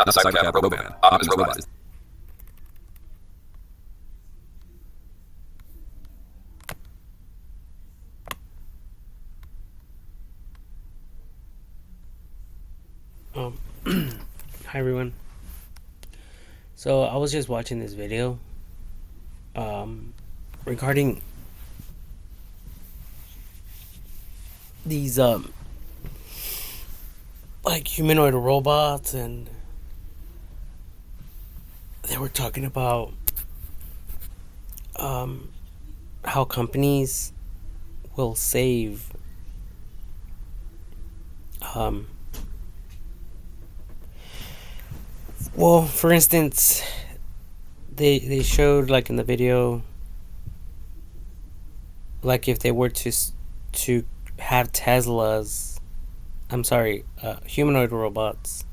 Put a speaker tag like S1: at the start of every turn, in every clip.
S1: Not the psychopath robot. Optimus robot is.
S2: Hi everyone. So I was just watching this video regarding these like humanoid robots, and they were talking about how companies will save well, for instance, they showed, like, in the video, like, if they were to have Teslas, I'm sorry, humanoid robots,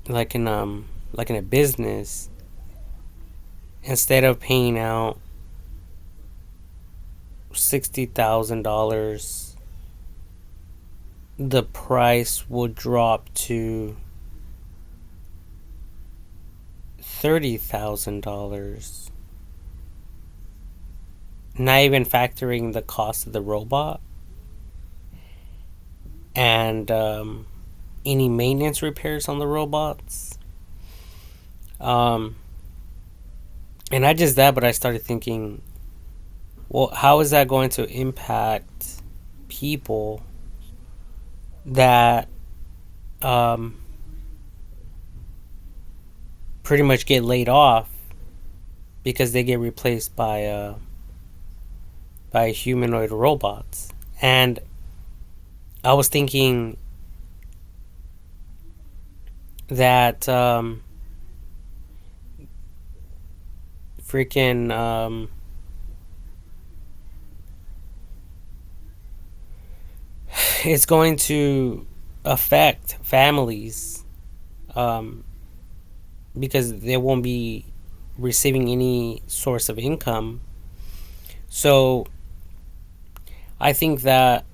S2: like in a business, instead of paying out $60,000, the price would drop to $30,000, not even factoring the cost of the robot and any maintenance repairs on the robots. And not just that, but I started thinking, well, how is that going to impact people that pretty much get laid off because they get replaced by humanoid robots? And I was thinking that freaking it's going to affect families, because they won't be receiving any source of income. So I think that,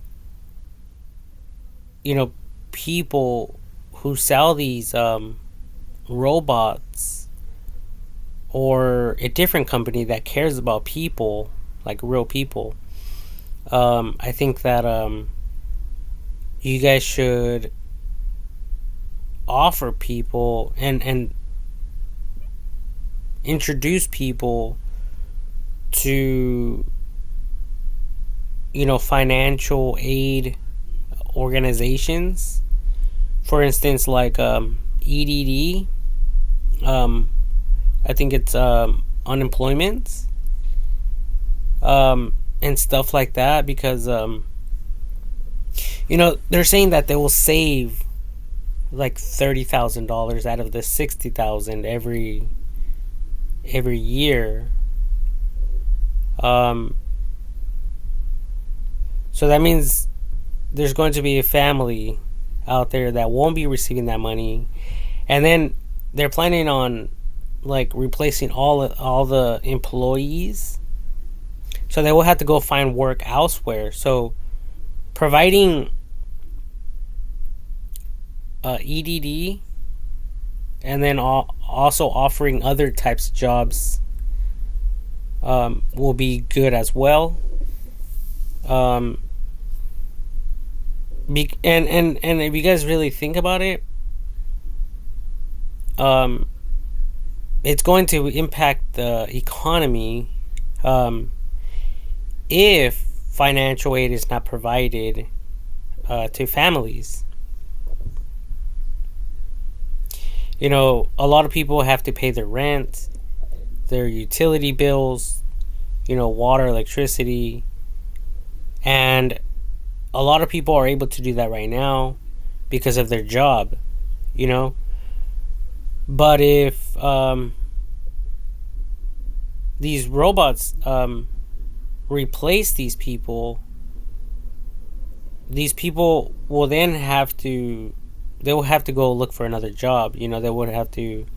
S2: people who sell these robots, or a different company that cares about people, like real people, I think that you guys should offer people and introduce people to financial aid organizations. For instance, like EDD, I think it's unemployment, and stuff like that, because they're saying that they will save like $30,000 out of the $60,000 every year. So that means there's going to be a family out there that won't be receiving that money, and then they're planning on, like, replacing all the employees, so they will have to go find work elsewhere. So providing EDD, and then also offering other types of jobs, will be good as well. And if you guys really think about it, it's going to impact the economy if financial aid is not provided to families. A lot of people have to pay their rent, their utility bills, water, electricity, and a lot of people are able to do that right now because of their job, But if these robots replace these people will then they will have to go look for another job. They would have to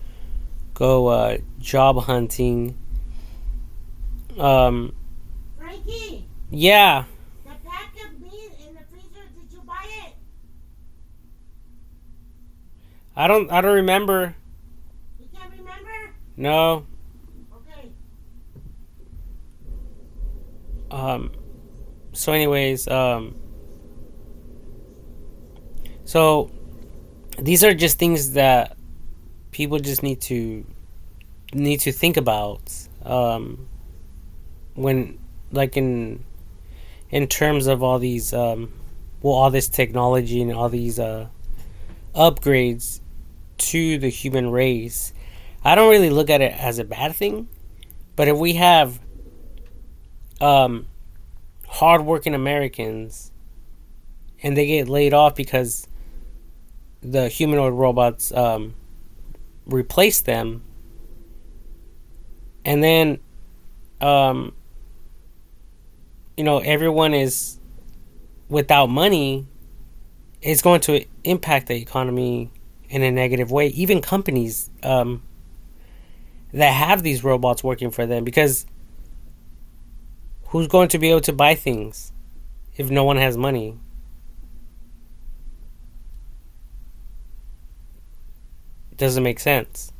S2: go job hunting.
S3: Frankie,
S2: Yeah.
S3: the pack of meat in the freezer, did you buy it?
S2: I don't remember.
S3: You can't remember?
S2: No.
S3: Okay.
S2: So anyways, so these are just things that people just need to think about when, like, in terms of all these all this technology and all these upgrades to the human race. I don't really look at it as a bad thing, but if we have hardworking Americans and they get laid off because the humanoid robots replace them, and then everyone is without money, it's going to impact the economy in a negative way. Even companies that have these robots working for them, because who's going to be able to buy things if no one has money? It doesn't make sense.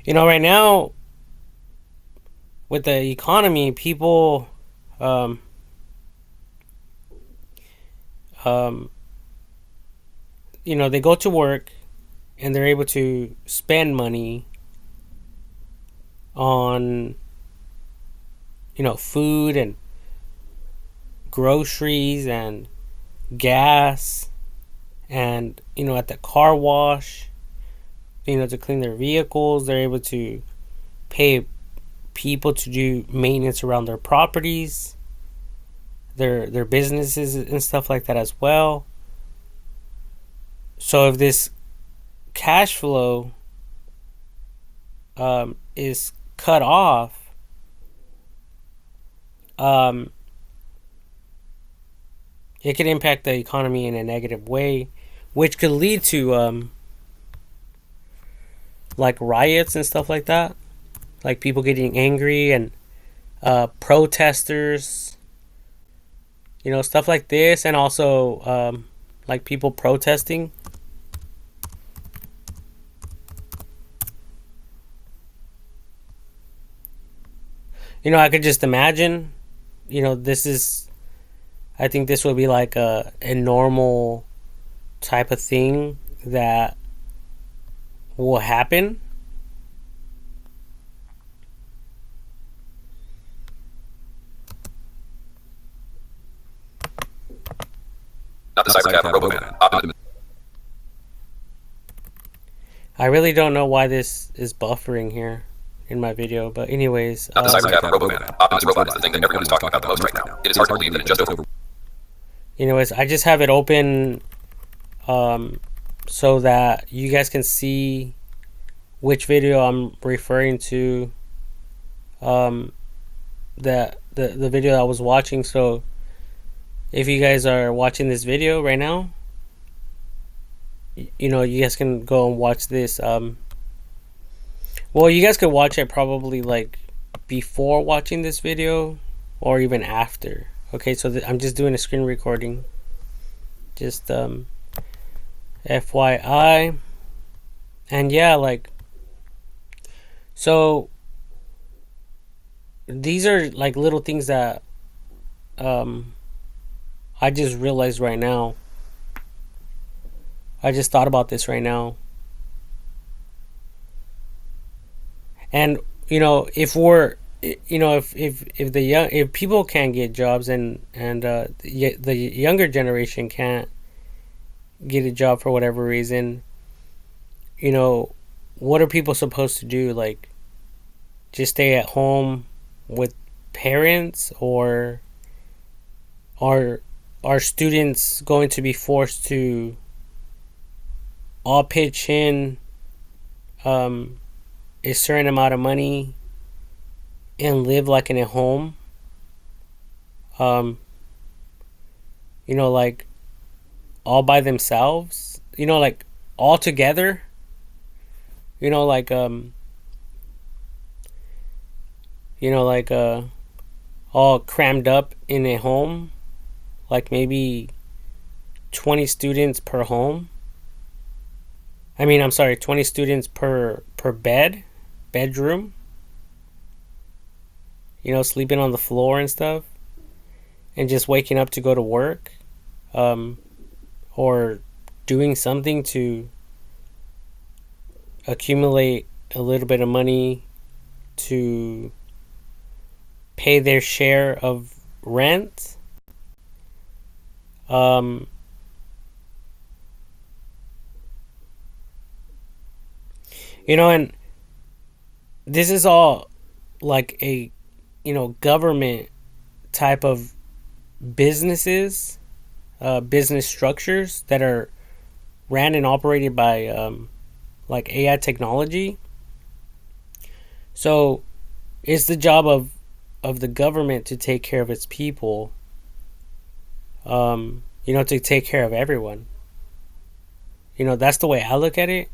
S2: Right now with the economy, people they go to work and they're able to spend money on food and groceries and gas, and at the car wash, to clean their vehicles. They're able to pay people to do maintenance around their properties, their businesses and stuff like that as well. So if this cash flow is cut off, it could impact the economy in a negative way, which could lead to like riots and stuff like that, like people getting angry and protesters, stuff like this, and also like people protesting. I could just imagine, I think this would be like a normal type of thing that will happen.
S1: Not the cyber cat from RoboMan. Optimism.
S2: I really don't know why this is buffering here in my video, but anyways.
S1: Not the cyber cat from RoboMan. Optimus robot is the thing that everyone is talking about the most right now. It is hard to believe that it just over.
S2: Anyways, I just have it open so that you guys can see which video I'm referring to. The video that I was watching. So if you guys are watching this video right now, you guys can go and watch this. Well, you guys could watch it probably like before watching this video or even after. Okay, so I'm just doing a screen recording. Just FYI. And yeah, like, so these are like little things that I just realized right now. I just thought about this right now. And if we're if people can't get jobs, and the younger generation can't get a job for whatever reason, what are people supposed to do? Like, just stay at home with parents, or are students going to be forced to all pitch in a certain amount of money and live like in a home? Like all by themselves, like all together, like all crammed up in a home, like maybe 20 students per home. I'm sorry, 20 students per bedroom. Sleeping on the floor and stuff, and just waking up to go to work, or doing something to accumulate a little bit of money to pay their share of rent. And this is all like a government type of businesses, business structures that are ran and operated by like AI technology. So it's the job of the government to take care of its people, to take care of everyone. That's the way I look at it,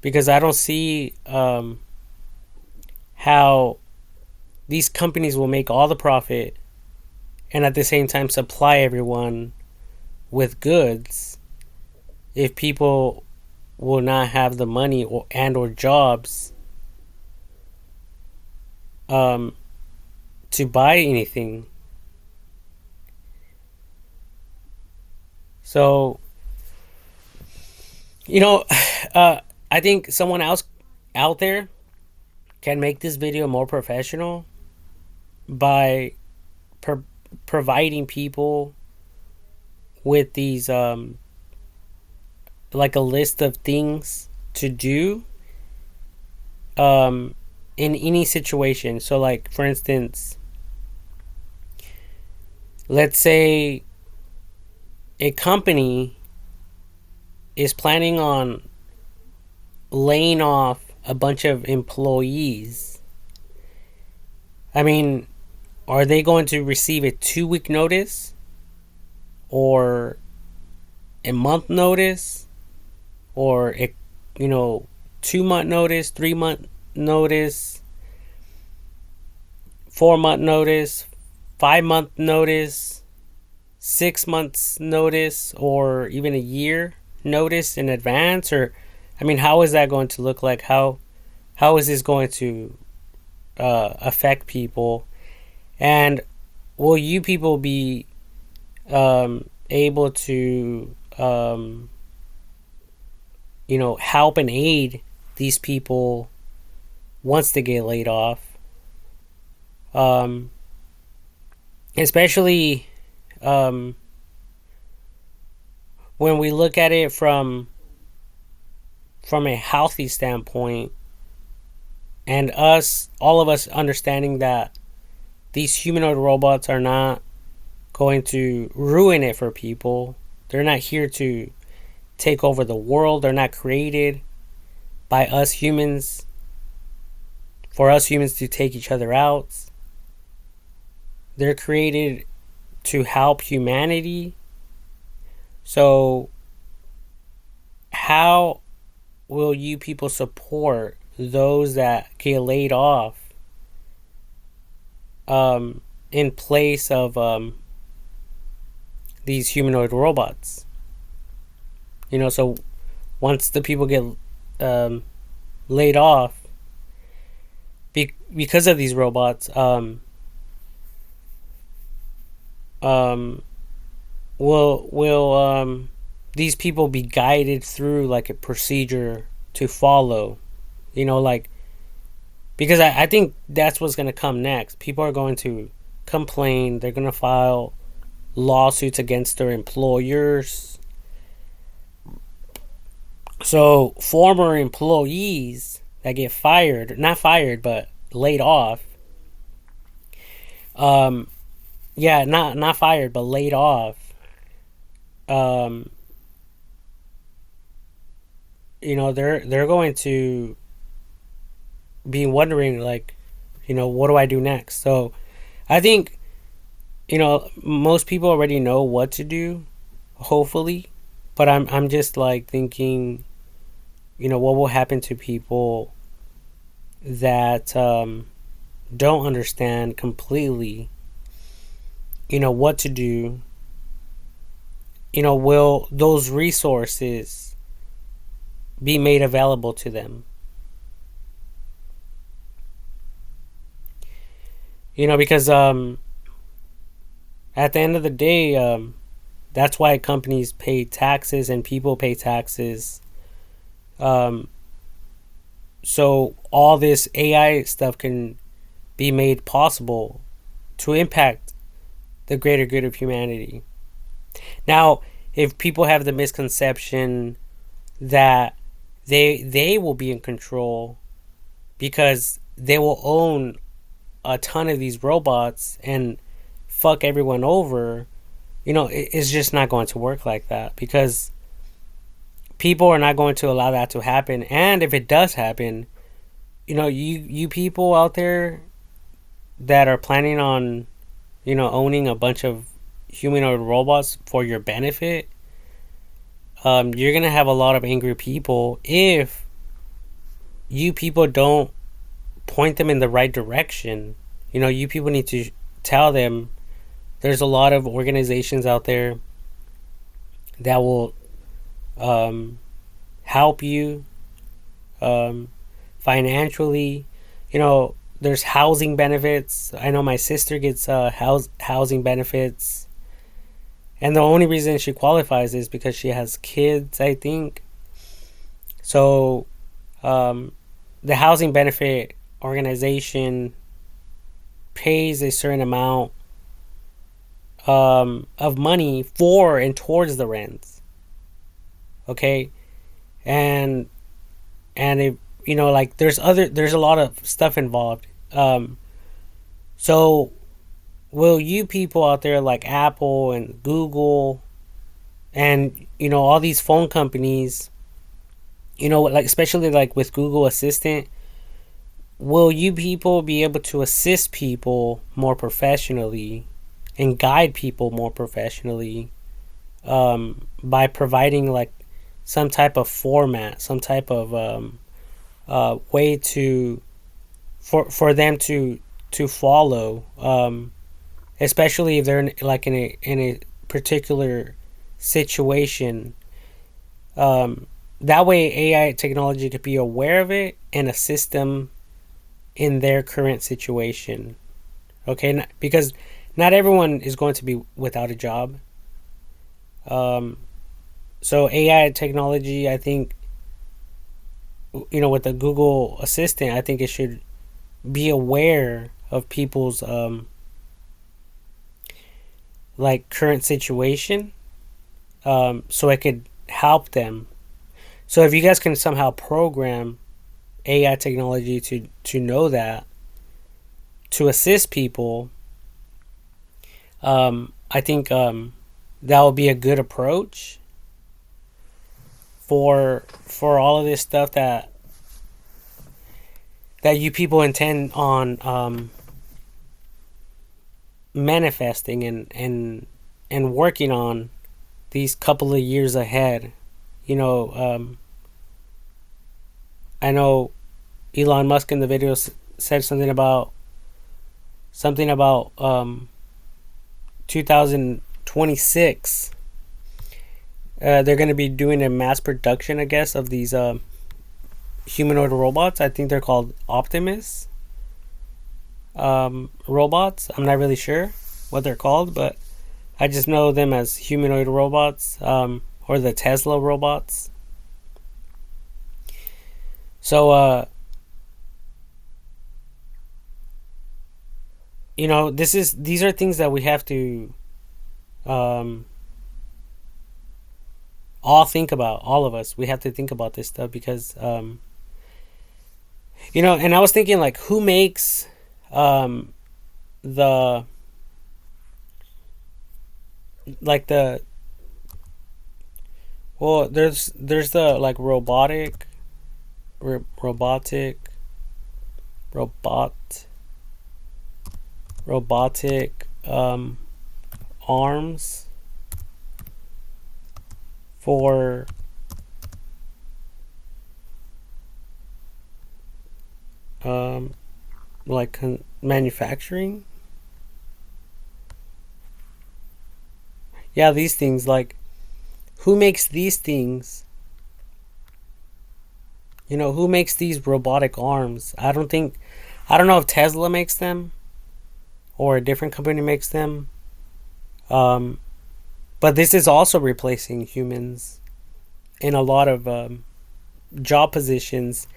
S2: because I don't see how these companies will make all the profit and at the same time supply everyone with goods if people will not have the money or jobs to buy anything. So I think someone else out there can make this video more professional by providing people with these like a list of things to do in any situation. So like, for instance, let's say a company is planning on laying off a bunch of employees. Are they going to receive a 2-week notice, or a month notice, or a 2-month notice, 3-month notice, 4-month notice, 5-month notice, 6 months notice, or even a year notice in advance? Or how is that going to look like? How is this going to affect people? And will you people be able to help and aid these people once they get laid off? Especially when we look at it from a healthy standpoint, and all of us understanding that these humanoid robots are not going to ruin it for people. They're not here to take over the world. They're not created by us humans for us humans to take each other out. They're created to help humanity. So how will you people support those that get laid off in place of these humanoid robots? So once the people get laid off because of these robots, will these people be guided through like a procedure to follow? Because I think that's what's going to come next. People are going to complain. They're going to file lawsuits against their employers. So former employees that get not fired, but laid off. Not fired, but laid off. They're going to be wondering, like, what do I do next? So I think, most people already know what to do, hopefully, but I'm just like thinking, what will happen to people that don't understand completely, what to do, will those resources be made available to them? Because at the end of the day, that's why companies pay taxes and people pay taxes. Um, so all this AI stuff can be made possible to impact the greater good of humanity. Now, if people have the misconception that they will be in control because they will own a ton of these robots and fuck everyone over, it's just not going to work like that, because people are not going to allow that to happen. And if it does happen, you people out there that are planning on owning a bunch of humanoid robots for your benefit, you're gonna have a lot of angry people if you people don't point them in the right direction. You people need to tell them there's a lot of organizations out there that will help you financially. There's housing benefits. I know my sister gets housing benefits, and the only reason she qualifies is because she has kids, I think. So the housing benefit organization pays a certain amount of money for and towards the rents. Okay, and if like there's a lot of stuff involved. So will you people out there like Apple and Google and all these phone companies, like especially like with Google Assistant, will you people be able to assist people more professionally and guide people more professionally by providing like some type of format, some type of way for them to follow, especially if they're in a particular situation. That way AI technology could be aware of it and assist them in their current situation. Okay, because not everyone is going to be without a job. So AI technology, I think, with the Google Assistant, I think it should be aware of people's like current situation, so it could help them. So if you guys can somehow program AI technology to know that, to assist people, I think that would be a good approach for all of this stuff that you people intend on manifesting and working on these couple of years ahead. I know Elon Musk in the video said something about 2026. They're going to be doing a mass production, I guess, of these humanoid robots. I think they're called Optimus robots. I'm not really sure what they're called, but I just know them as humanoid robots, or the Tesla robots. So these are things that we have to all think about. All of us, we have to think about this stuff, because and I was thinking, like, who makes the like the well, there's the like robotic arms for like manufacturing. Yeah, these things, like, who makes these things? Who makes these robotic arms? I don't know if Tesla makes them or a different company makes them. Um, but this is also replacing humans in a lot of job positions.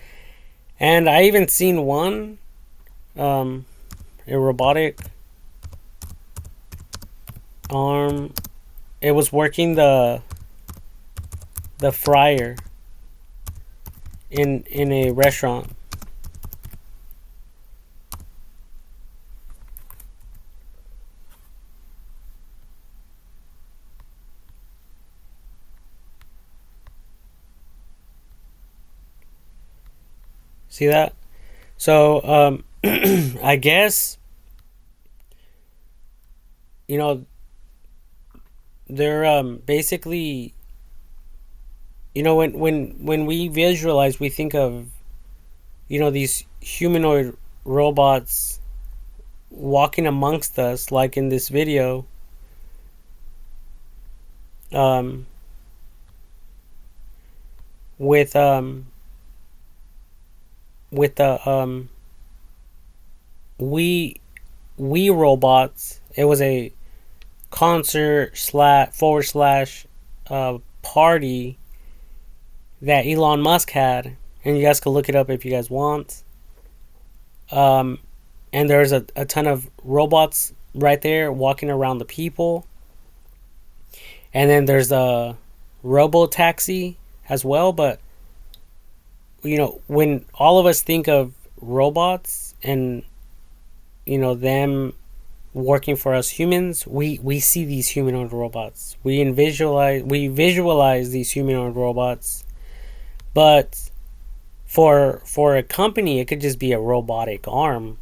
S2: And I even seen one, um, a robotic arm. It was working the fryer in a restaurant. See that? So I guess you know they're basically, when we visualize, we think of these humanoid robots walking amongst us, like in this video. um with the we robots. It was a concert slash forward slash party that Elon Musk had, and you guys can look it up if you guys want. um and there's a ton of robots right there walking around the people, and then there's a robo taxi as well. But when all of us think of robots and them working for us humans, we see these humanoid robots. We visualize these humanoid robots. But for a company, it could just be a robotic arm,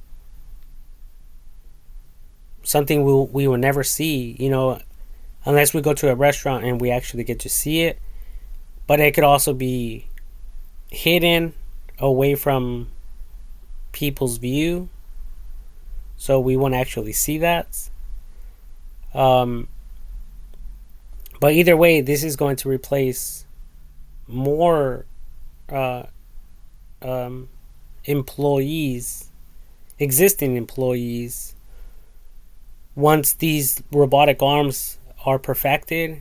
S2: something we will never see, unless we go to a restaurant and we actually get to see it. But it could also be hidden away from people's view, so we won't actually see that. um but either way, this is going to replace more uh employees, existing employees, once these robotic arms are perfected,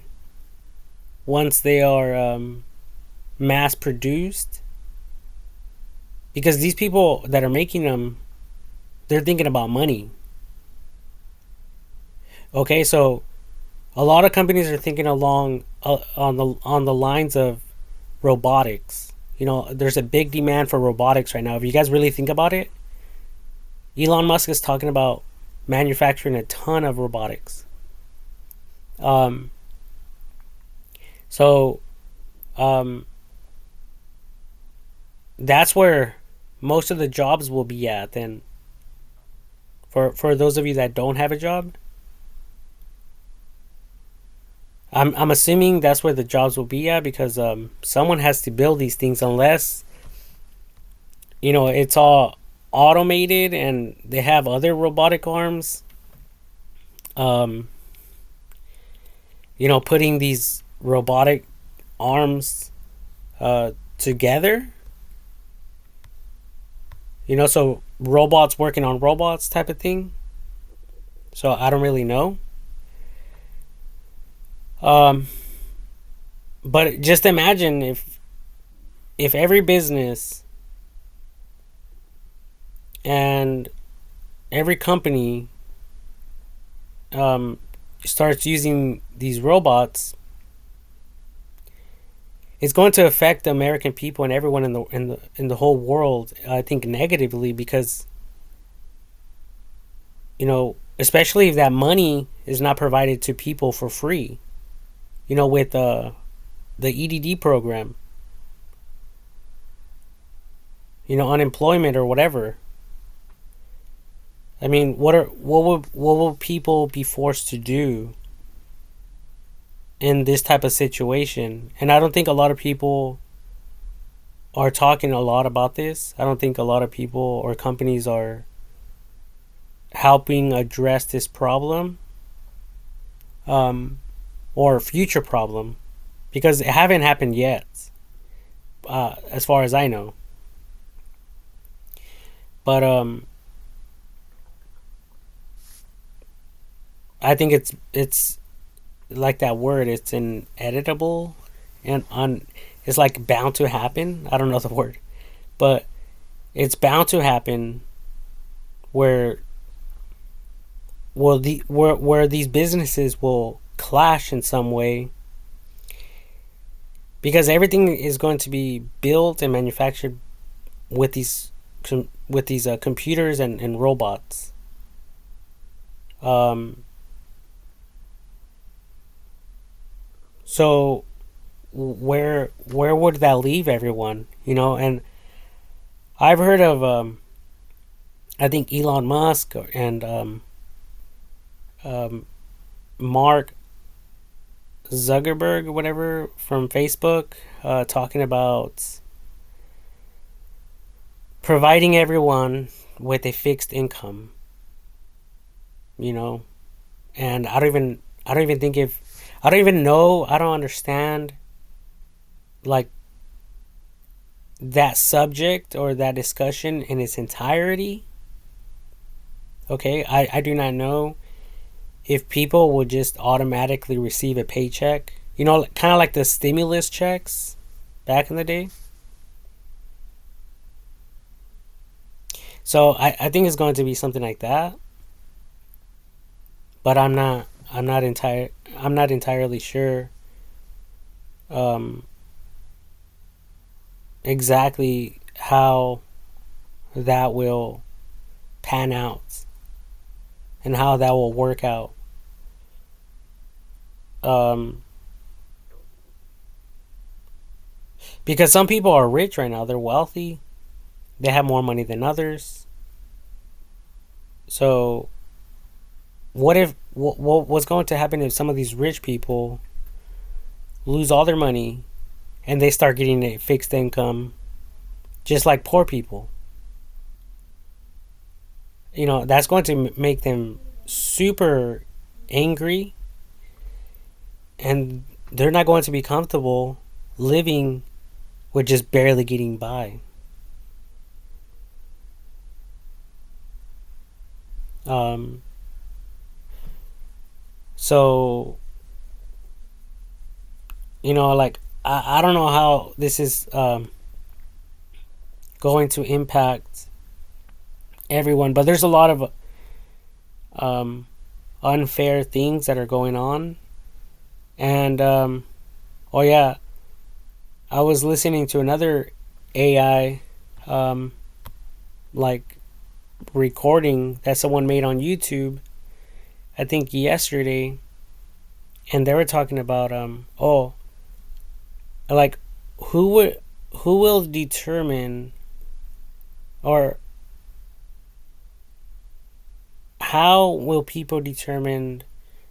S2: once they are mass produced. Because these people that are making them, they're thinking about money. Okay, so a lot of companies are thinking along on the lines of robotics. There's a big demand for robotics right now. If you guys really think about it, Elon Musk is talking about manufacturing a ton of robotics. Um, so that's where most of the jobs will be at. Then, for those of you that don't have a job, I'm assuming that's where the jobs will be at, because someone has to build these things, unless it's all automated and they have other robotic arms. um Putting these robotic arms together, so robots working on robots type of thing. So I don't really know. um but just imagine if every business and every company starts using these robots. It's going to affect the American people and everyone in the whole world, I think, negatively, because especially if that money is not provided to people for free, with the EDD program, unemployment or whatever. I mean, what will people be forced to do in this type of situation? And I don't think a lot of people are talking a lot about this. I don't think a lot of people or companies are helping address this problem. or future problem, because it haven't happened yet, as far as I know. But I think it's like that word. It's ineditable, and on it's like bound to happen. I don't know the word, but it's bound to happen where where these businesses will clash in some way, because everything is going to be built and manufactured with these computers and robots. Um, so where would that leave everyone? And I've heard of I think Elon Musk and um, Mark Zuckerberg, whatever, from Facebook, talking about providing everyone with a fixed income. You know, and I don't even think if I don't even know I don't understand like that subject or that discussion in its entirety. Okay, I do not know if people would just automatically receive a paycheck. Kind of like the stimulus checks back in the day. So I think it's going to be something like that, but I'm not entirely sure um, exactly how that will pan out and how that will work out. Um, because some people are rich right now, they're wealthy, they have more money than others. So what's going to happen if some of these rich people lose all their money and they start getting a fixed income, just like poor people? That's going to make them super angry, and they're not going to be comfortable living with just barely getting by. Um, so, like, I don't know how this is going to impact everyone, but there's a lot of um, unfair things that are going on. And, oh yeah, I was listening to another AI, like, recording that someone made on YouTube, I think yesterday, and they were talking about like who will determine, or how will people determine,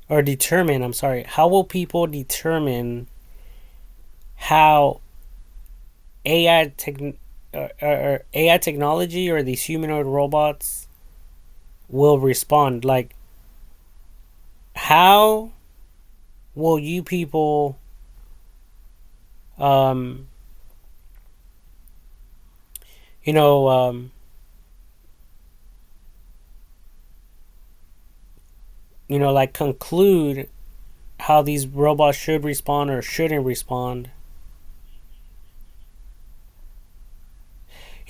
S2: I'm sorry, how will people determine how AI or AI technology or these humanoid robots will respond? Like, how will you people um you know um like conclude how these robots should respond or shouldn't respond?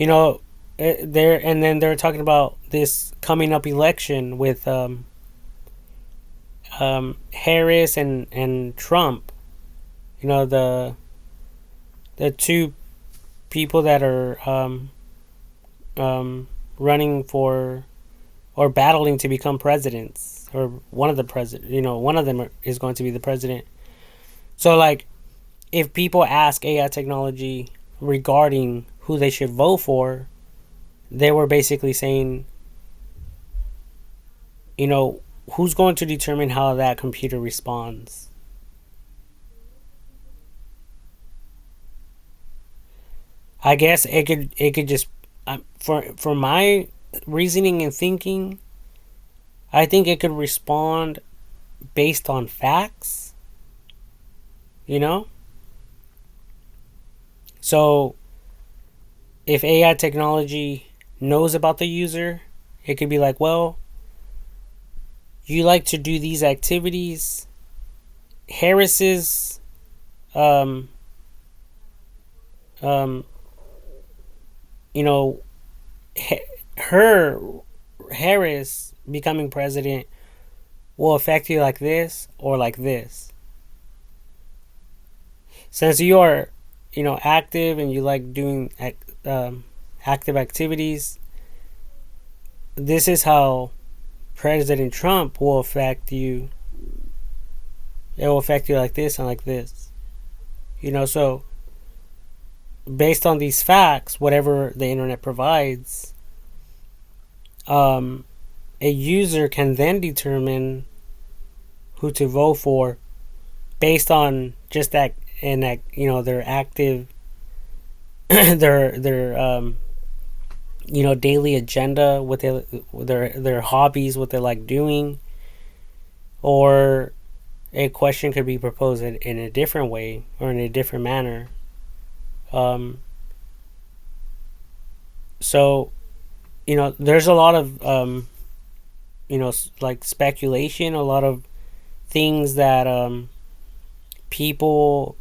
S2: you know there, and then they're talking about this coming up election with Harris and Trump. The two people that are running for, or battling to become presidents, or one of the president. One of them is going to be the president. So, like, if people ask AI technology regarding who they should vote for, they were basically saying, who's going to determine how that computer responds? I guess it could just, for my reasoning and thinking, I think it could respond based on facts, you know? So if AI technology knows about the user, it could be like, well, you like to do these activities. Harris's um um you know her Harris becoming president will affect you like this or like this. Since you are, active and you like doing active activities, this is how President Trump will affect you. It will affect you like this and like this. So based on these facts, whatever the internet provides, a user can then determine who to vote for based on just that and that their active their daily agenda, what their hobbies, what they like doing, or a question could be proposed in a different way or in a different manner. So there's a lot of like speculation, a lot of things that people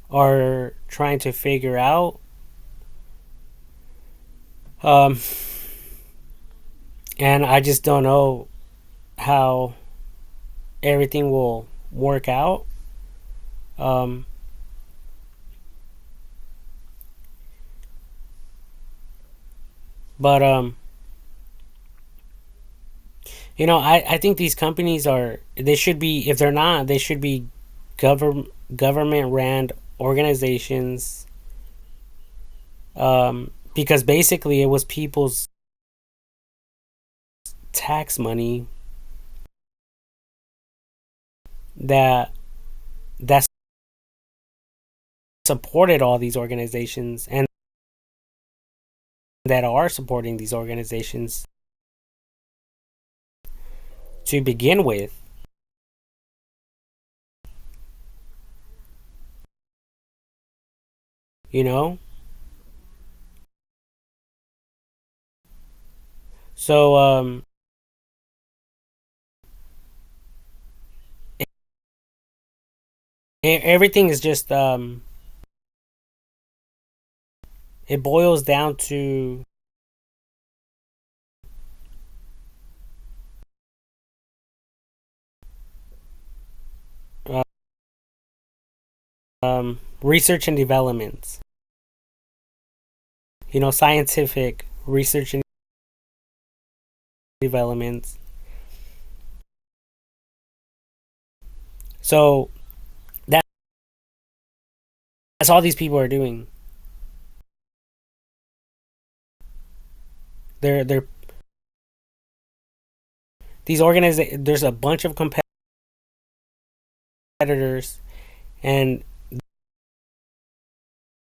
S2: are trying to figure out. And I just don't know how everything will work out. Um, but I think these companies they should be, if they're not, they should be government ran organizations. Because basically it was people's tax money that that supported all these organizations and that are supporting these organizations to begin with. You know? So everything is just it boils down to uh, research and development. Scientific research and development. So that's all these people are doing. They're these organizations. There's a bunch of competitors, and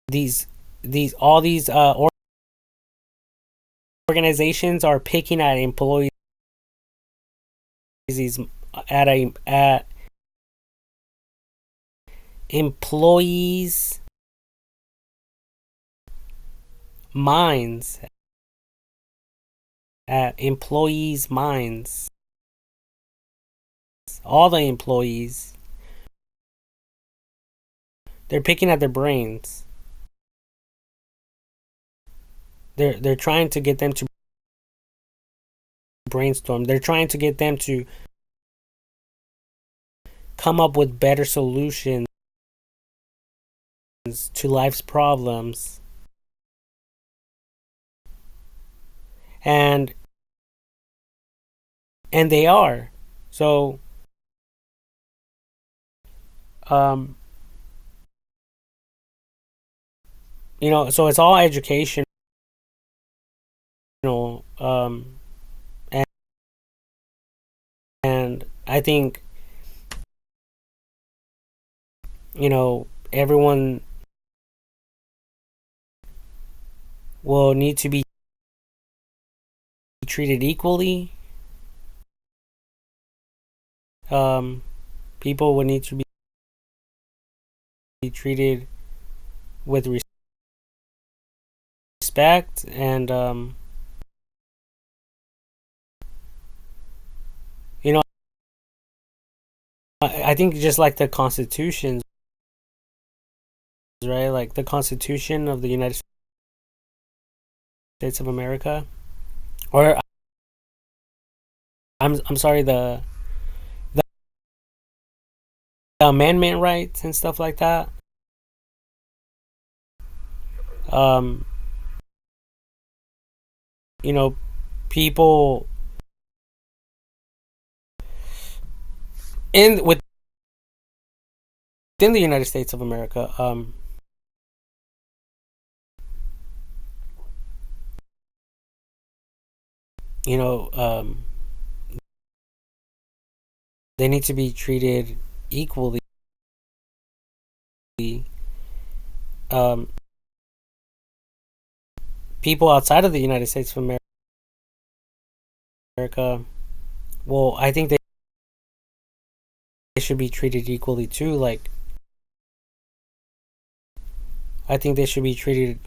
S2: these all these organizations are picking at employees at employees' minds, all the employees. They're picking at their brains. They're trying to get them to brainstorm. They're trying to get them to come up with better solutions to life's problems. And they are. So so it's all educational, and I think everyone will need to be treated equally. People will need to be be treated with respect, and you know, I think just like the constitutions, right? Like the Constitution of the United States of America, or I'm sorry, the amendment rights and stuff like that. Um, you know, people within the United States of America, you know, they need to be treated equally. Um, people outside of the United States of America, well, I think they should be treated equally too. Like, I think they should be treated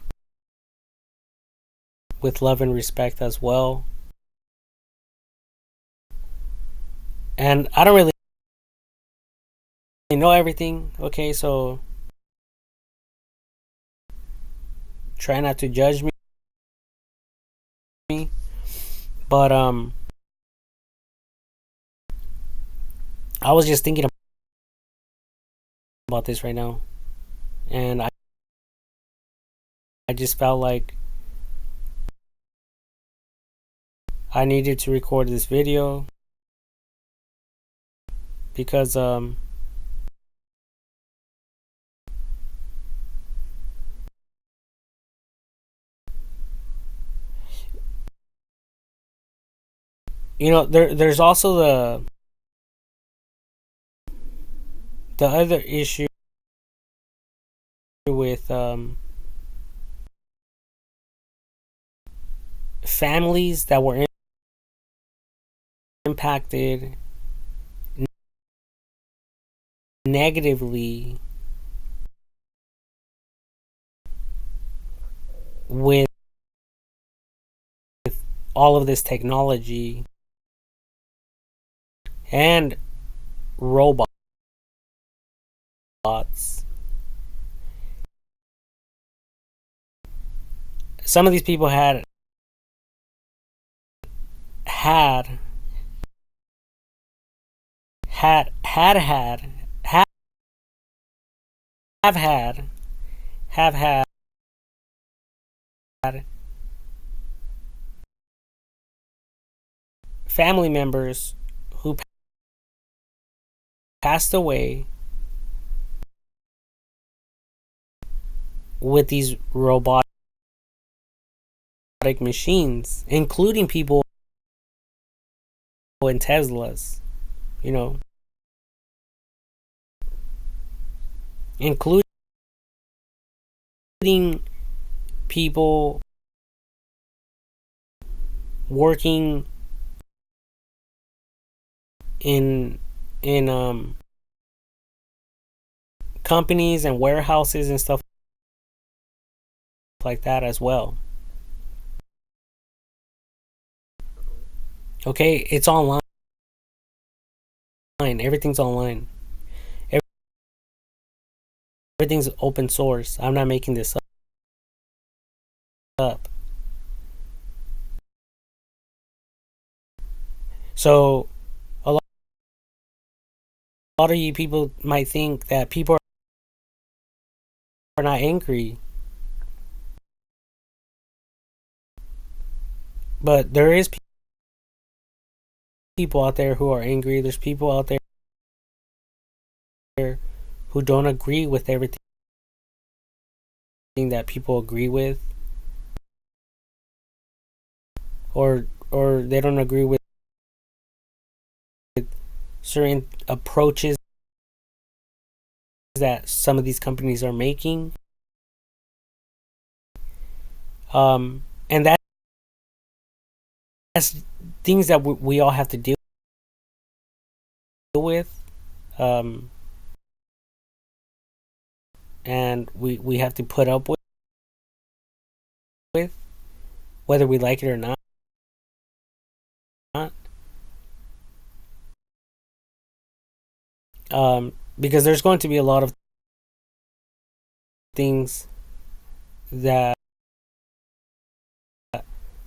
S2: with love and respect as well. And I don't really know everything, okay? So try not to judge me. But I was just thinking about this right now, and I just felt like I needed to record this video because you know, there's also the other issue with families that were impacted negatively with all of this technology and robots. Some of these people had had had had had have had have had family members who passed away with these robotic machines, including people in Teslas, you know, including people working in companies and warehouses and stuff like that as well. Okay, it's online. Everything's online. Everything's open source. I'm not making this up. So a lot of you people might think that people are not angry, but there is people out there who are angry. There's people out there who don't agree with everything that people agree with, or they don't agree with certain approaches that some of these companies are making. And that's things that we all have to deal with. and we have to put up with, whether we like it or not. Because there's going to be a lot of things that,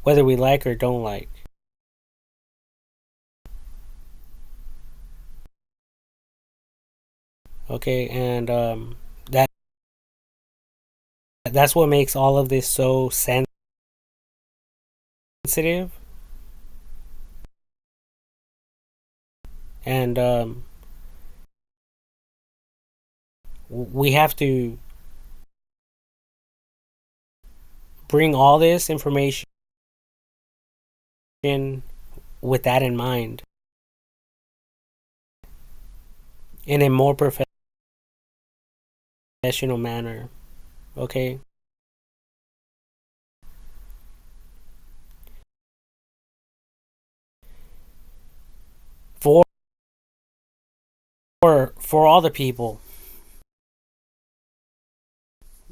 S2: whether we like or don't like. Okay, and that's what makes all of this so sensitive. And we have to bring all this information with that in mind, in a more professional manner. Okay. For for all the people,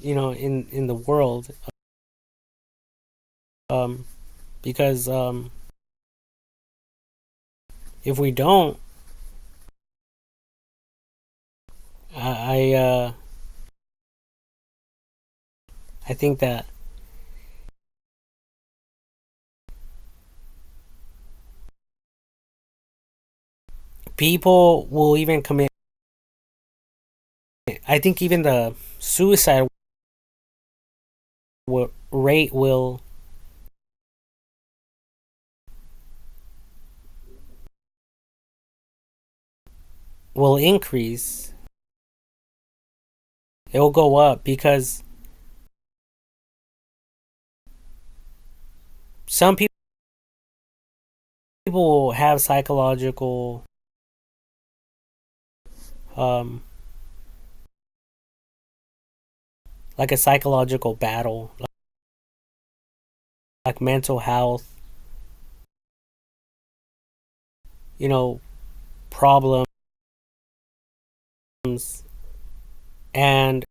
S2: in the world, um because if we don't, I I think that people will even commit. I think even the suicide rate will increase. It will go up because some people will have psychological, um like a psychological battle, like mental health, you know, problems, and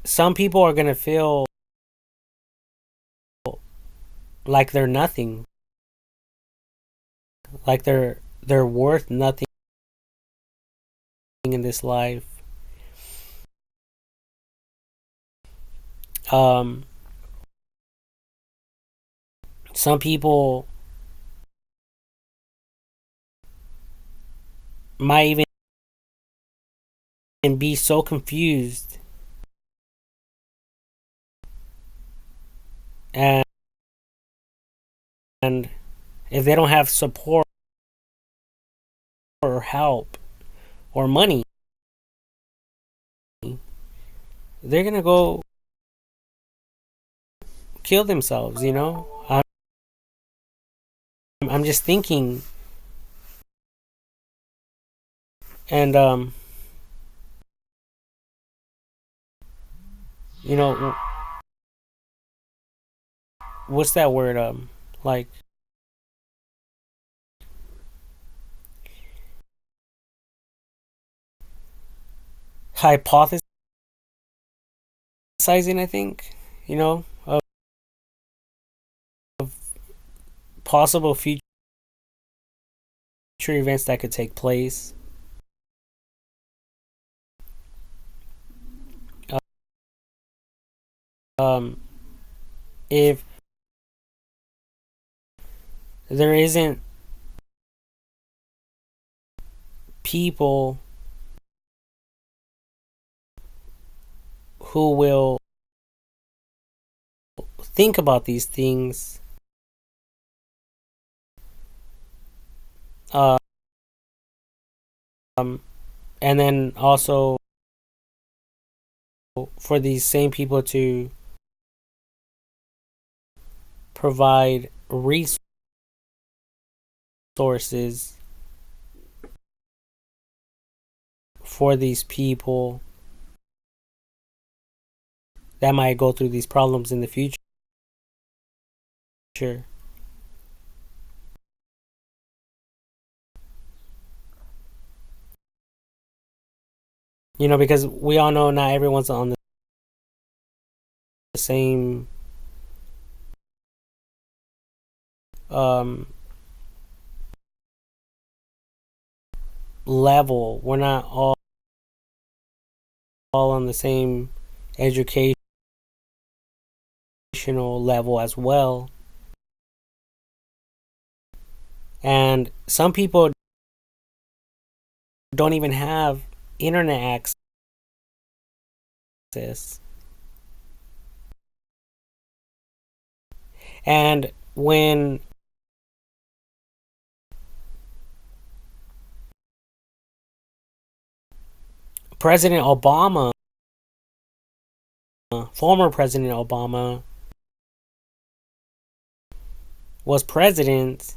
S2: some people are gonna feel like they're nothing, like they're worth nothing in this life. Um, some people might even be so confused, and if they don't have support or help or money, they're gonna go kill themselves. I'm just thinking, and you know, what's that word? Like hypothesizing, I think, of possible future events that could take place. Um, if there isn't people who will think about these things, um, and then also for these same people to provide resources for these people that might go through these problems in the future. Because we all know not everyone's on the same um, level. We're not all on the same educational level as well. And some people don't even have internet access. And when President Obama, former President Obama, was president,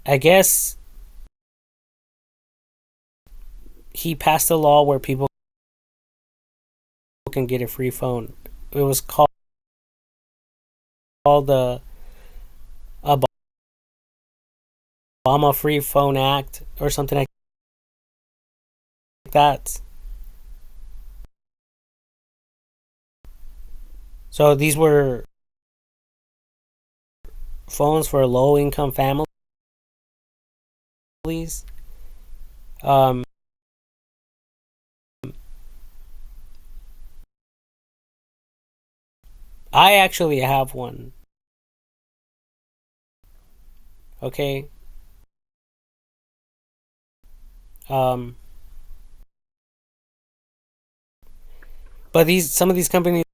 S2: I guess he passed a law where people can get a free phone. It was called the Obama Free Phone Act or something like that. So these were phones for low-income families. Um, I actually have one. Okay. But some of these companies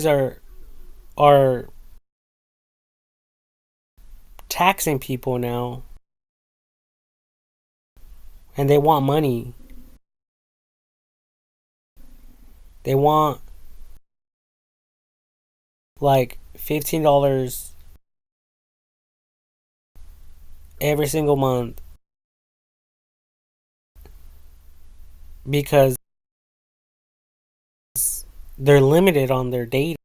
S2: are taxing people now, and they want money. They want like $15 every single month because they're limited on their data,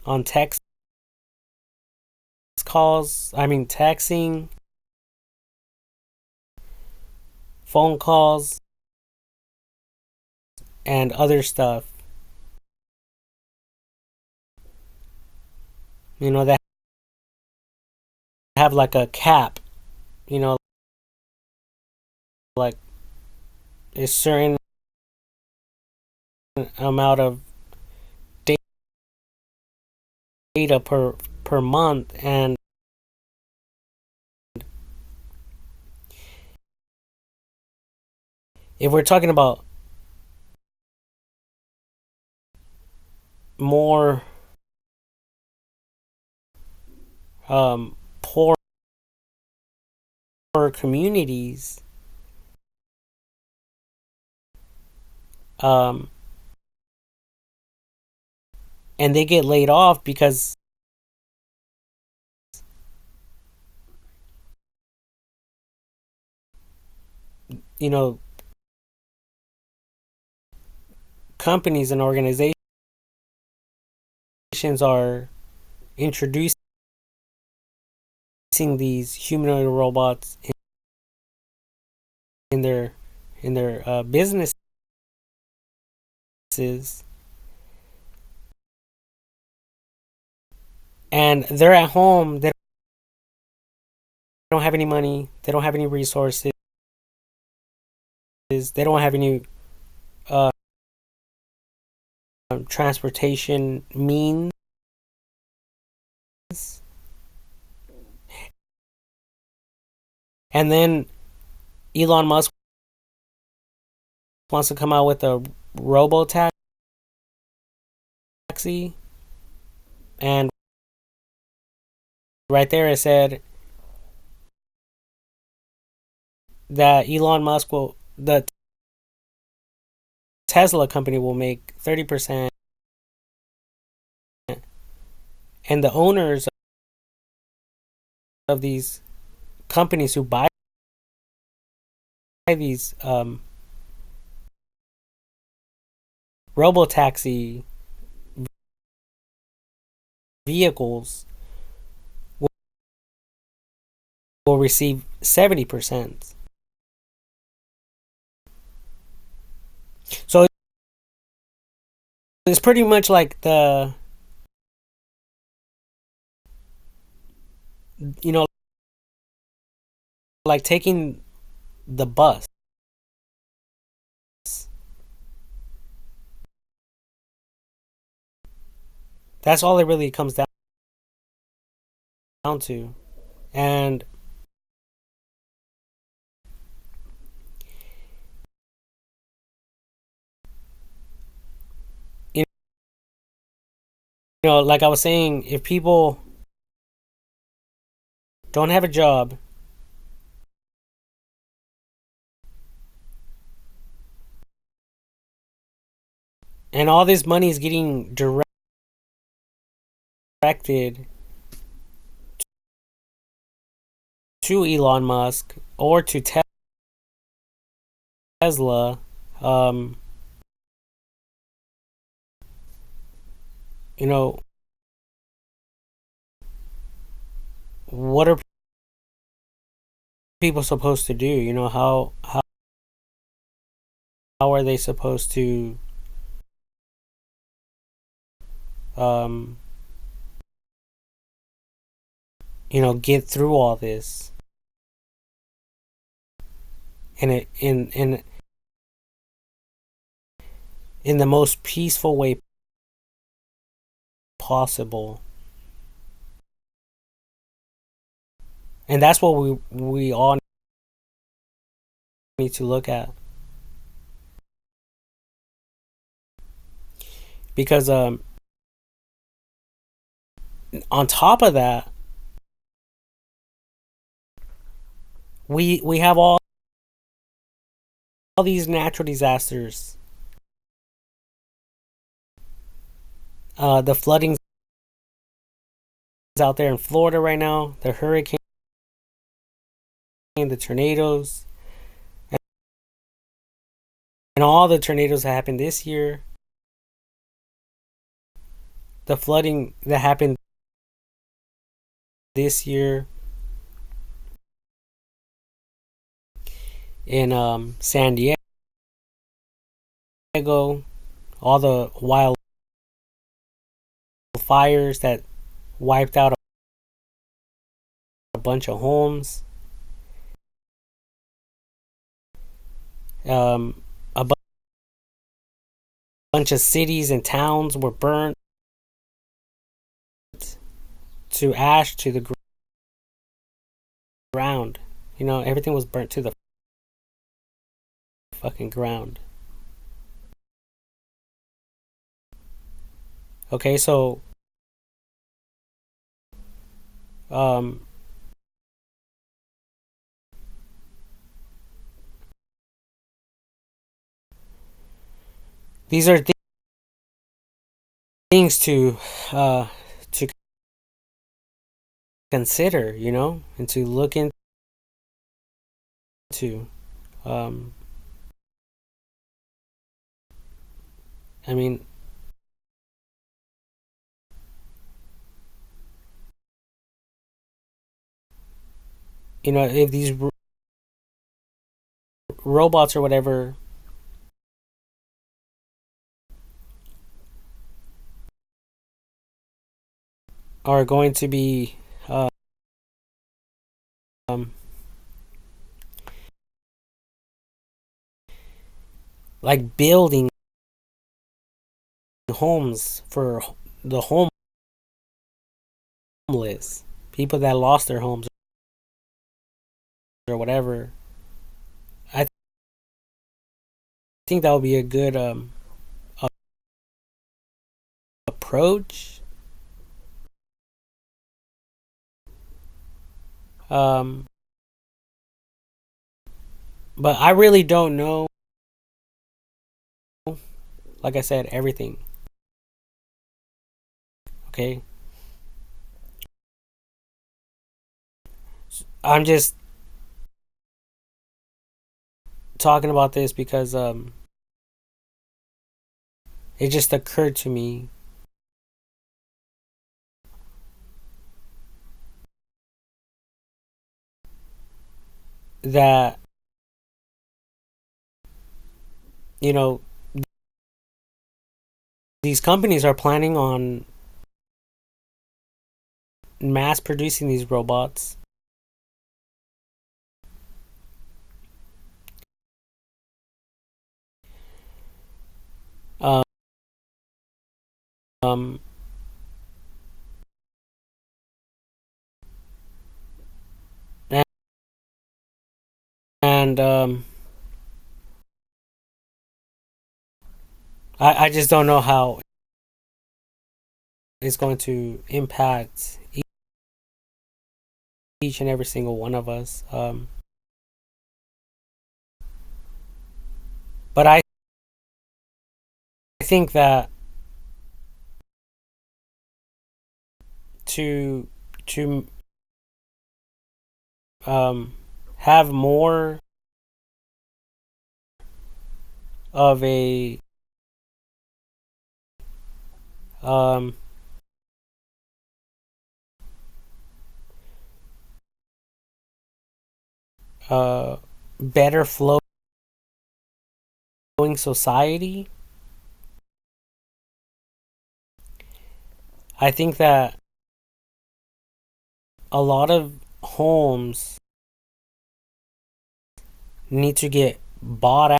S2: on text calls, texting, phone calls, and other stuff. That have like a cap, like a certain amount of data per month. And if we're talking about more poor communities, and they get laid off because companies and organizations are introducing these humanoid robots in their businesses, and they're at home. They don't have any money. They don't have any resources. They don't have any transportation means. And then Elon Musk wants to come out with a robo taxi, and right there it said that the Tesla company will make 30%, and the owners of these companies who buy these robo-taxi vehicles will will receive 70%. So it's pretty much like you know, like taking the bus. That's all it really comes down to. And you like I was saying, if people don't have a job and all this money is getting directed to Elon Musk or to Tesla, um, you know, what are people supposed to do? How are they supposed to um, get through all this in the most peaceful way possible? And that's what we all need to look at, because on top of that, we have all these natural disasters, the floodings out there in Florida right now, the hurricane, the tornadoes, and all the tornadoes that happened this year, the flooding that happened this year in San Diego, all the wildfires that wiped out a bunch of homes, a bunch of cities and towns were burnt to ash, to the ground. Everything was burnt to the fucking ground. Okay, so these are things to consider, and to look into. Um, I mean, if these robots or whatever are going to be like building homes for the homeless, people that lost their homes or whatever, I think that would be a good approach. But I really don't know, like I said, everything. Okay, I'm just talking about this because it just occurred to me. that, you know, these companies are planning on mass producing these robots. Um, um and I just don't know how it's going to impact each and every single one of us. But I think that to to have more of a um, better flowing society, I think that a lot of homes need to get bought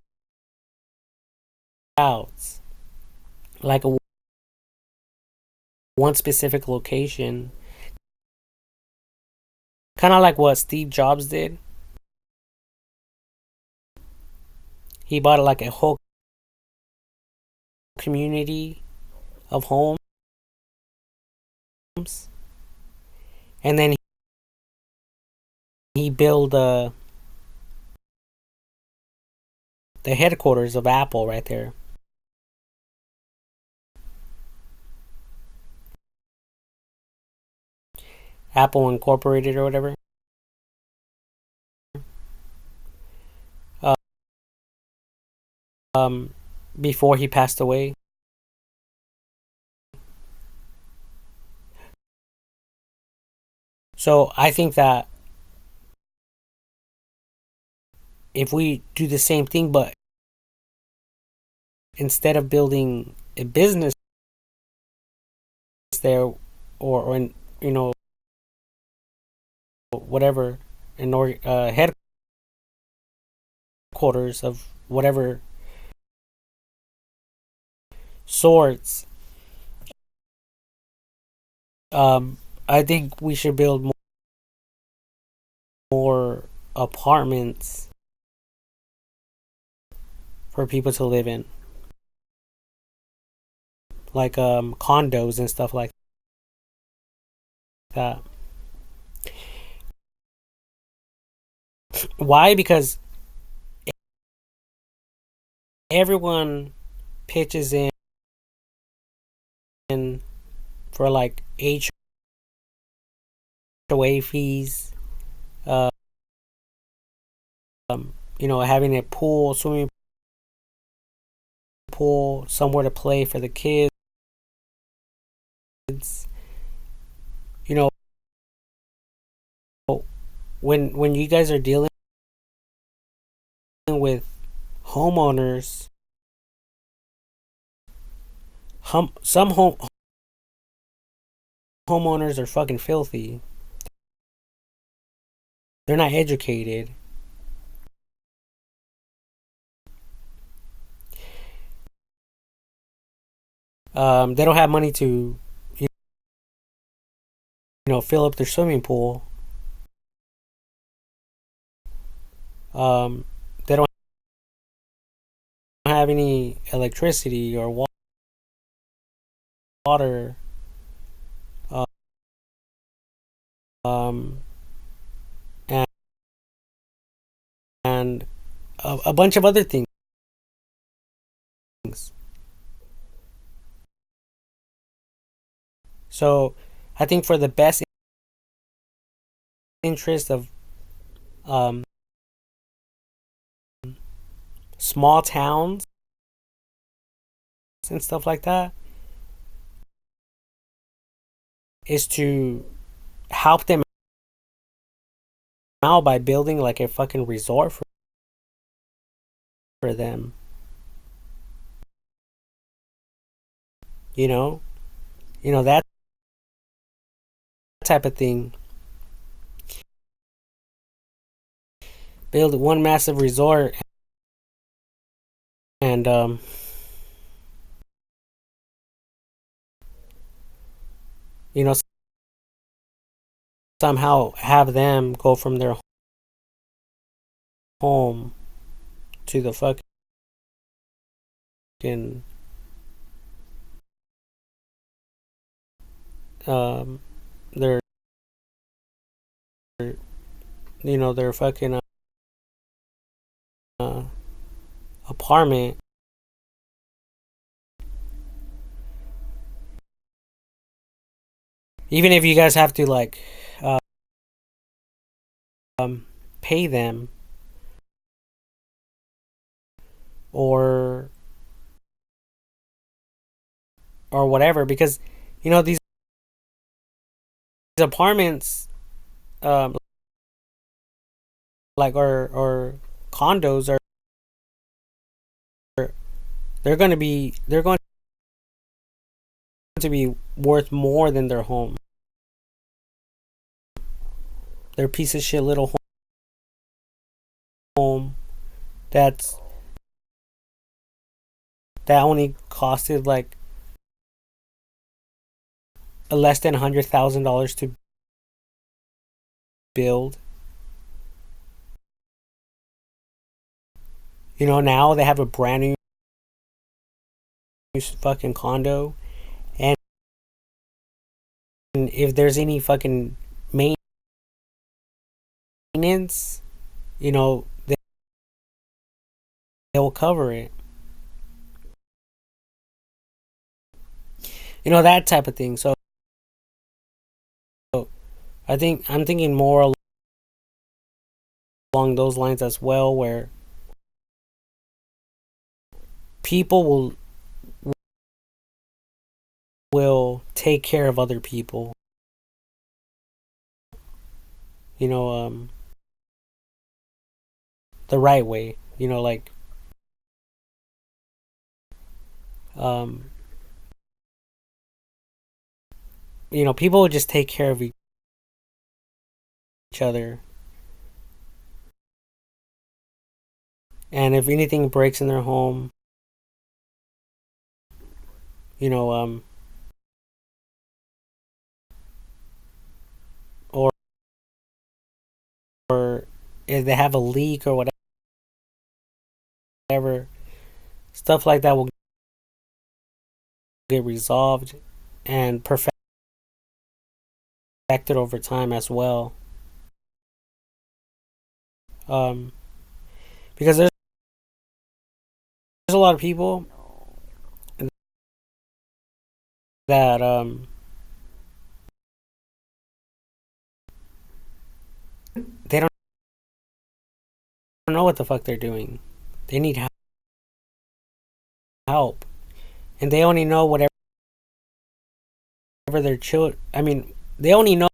S2: out, like a one specific location, kind of like what Steve Jobs did. He bought like a whole community of homes, and then he built the headquarters of Apple right there. Apple Incorporated or whatever. Uh, um, Before he passed away. So I think that if we do the same thing, but instead of building a business there, or in, you know, whatever, headquarters of whatever sorts, I think we should build more apartments for people to live in, like condos and stuff like that. Why? Because everyone pitches in for like HOA fees, uh, having a swimming pool, somewhere to play for the kids. You know, when you guys are dealing with homeowners, some homeowners are fucking filthy. They're not educated. They don't have money to, fill up their swimming pool. They don't have any electricity or water. Um, and a bunch of other things. So I think for the best interest of um, small towns and stuff like that is to help them now by building like a fucking resort for them. You know, that type of thing. Build one massive resort and you know, somehow have them go from their home to the fucking um their their fucking uh, apartment. Even if you guys have to like uh, pay them or whatever, because these apartments, like or condos are they're going to be worth more than their home. Their piece of shit little home that only costed like less than $100,000 to build. Now they have a brand new fucking condo, and if there's any fucking maintenance, they will cover it. That type of thing. So I'm thinking more along those lines as well, where people will take care of other people. The right way. Like people will just take care of each other. And if anything breaks in their home, or if they have a leak or whatever, stuff like that will get resolved and perfected over time as well. Because there's a lot of people that they don't know what the fuck they're doing. They need help, and they only know whatever their children. I mean, they only know.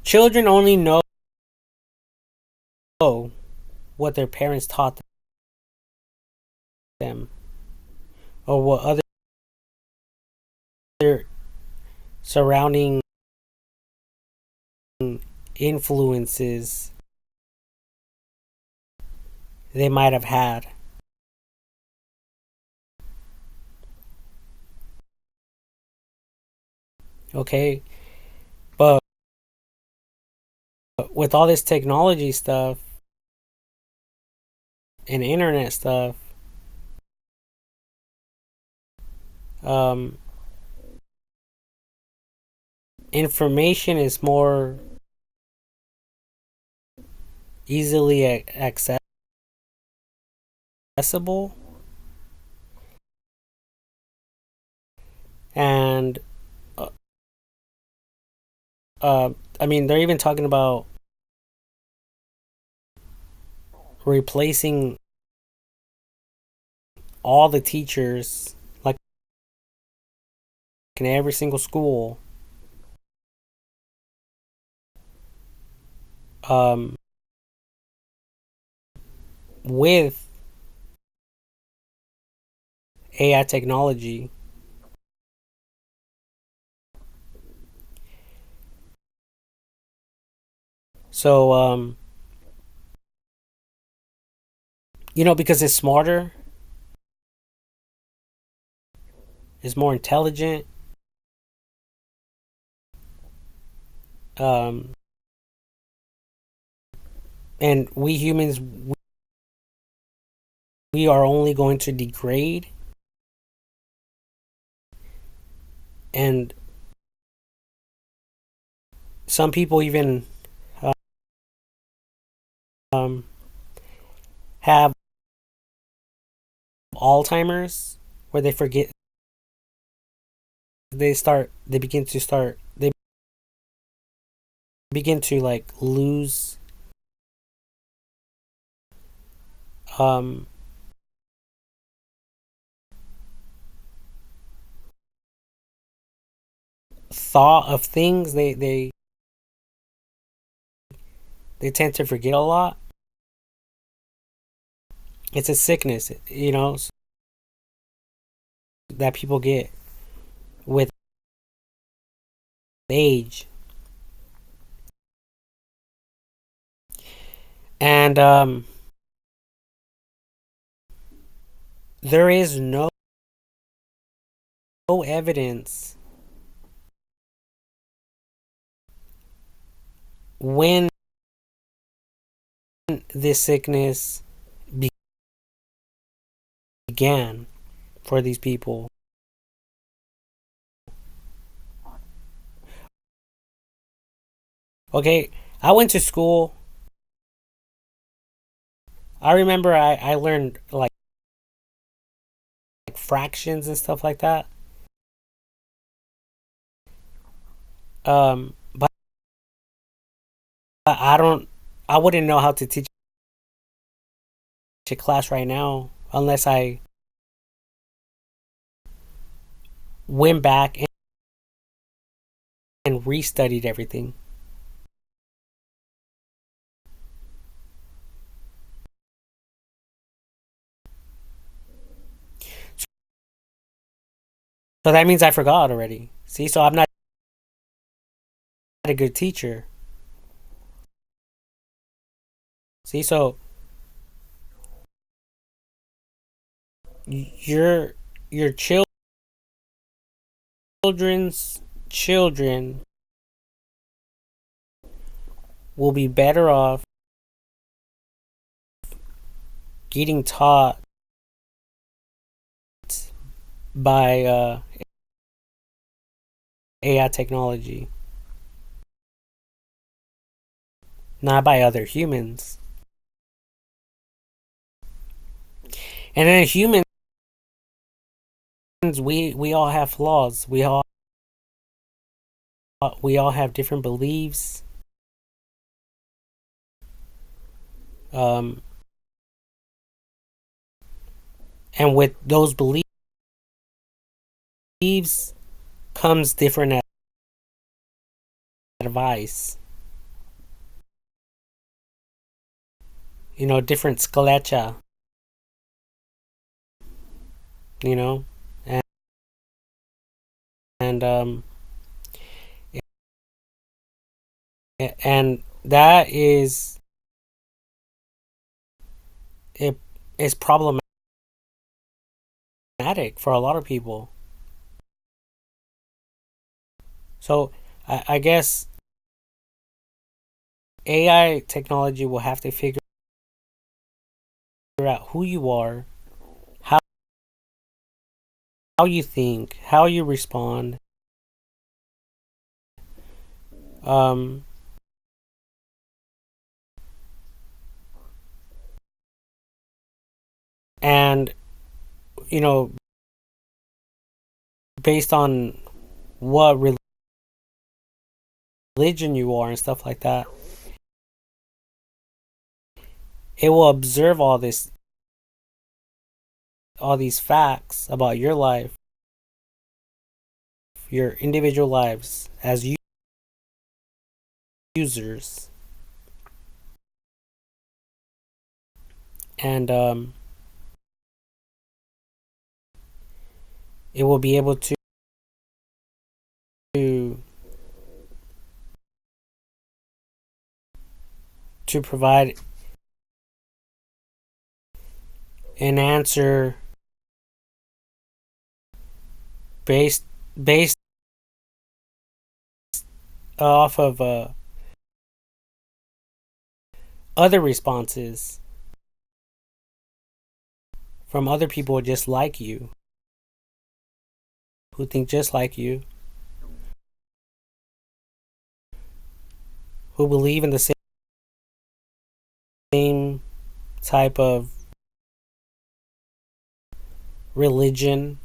S2: Children only know what their parents taught them, or what other surrounding influences they might have had. Okay, but with all this technology stuff and internet stuff, information is more easily accessible, and I mean, they're even talking about replacing all the teachers, like in every single school, um, with AI technology. So, because it's smarter, it's more intelligent, um, and we humans, we are only going to degrade, and some people even um, have Alzheimer's, where they forget, they begin to like lose um, thought of things. They tend to forget a lot. It's a sickness, that people get with age. And there is no evidence when this sickness began for these people. Okay, I went to school. I remember I learned like fractions and stuff like that. But I wouldn't know how to teach a class right now unless I went back and restudied everything. So that means I forgot already. See, so I'm not a good teacher. See, so your children's children will be better off getting taught by AI technology, not by other humans. And then humans, we all have flaws. We all have different beliefs. Um, and with those beliefs comes different advice. Different skelecha. You know, and and um, and that it is problematic for a lot of people. So I guess AI technology will have to figure out who you are, how you think, how you respond, um, and based on what religion you are and stuff like that, it will observe all these facts about your life, your individual lives as users, and it will be able to provide an answer based based off of other responses from other people just like you, who think just like you, who believe in the same type of religion,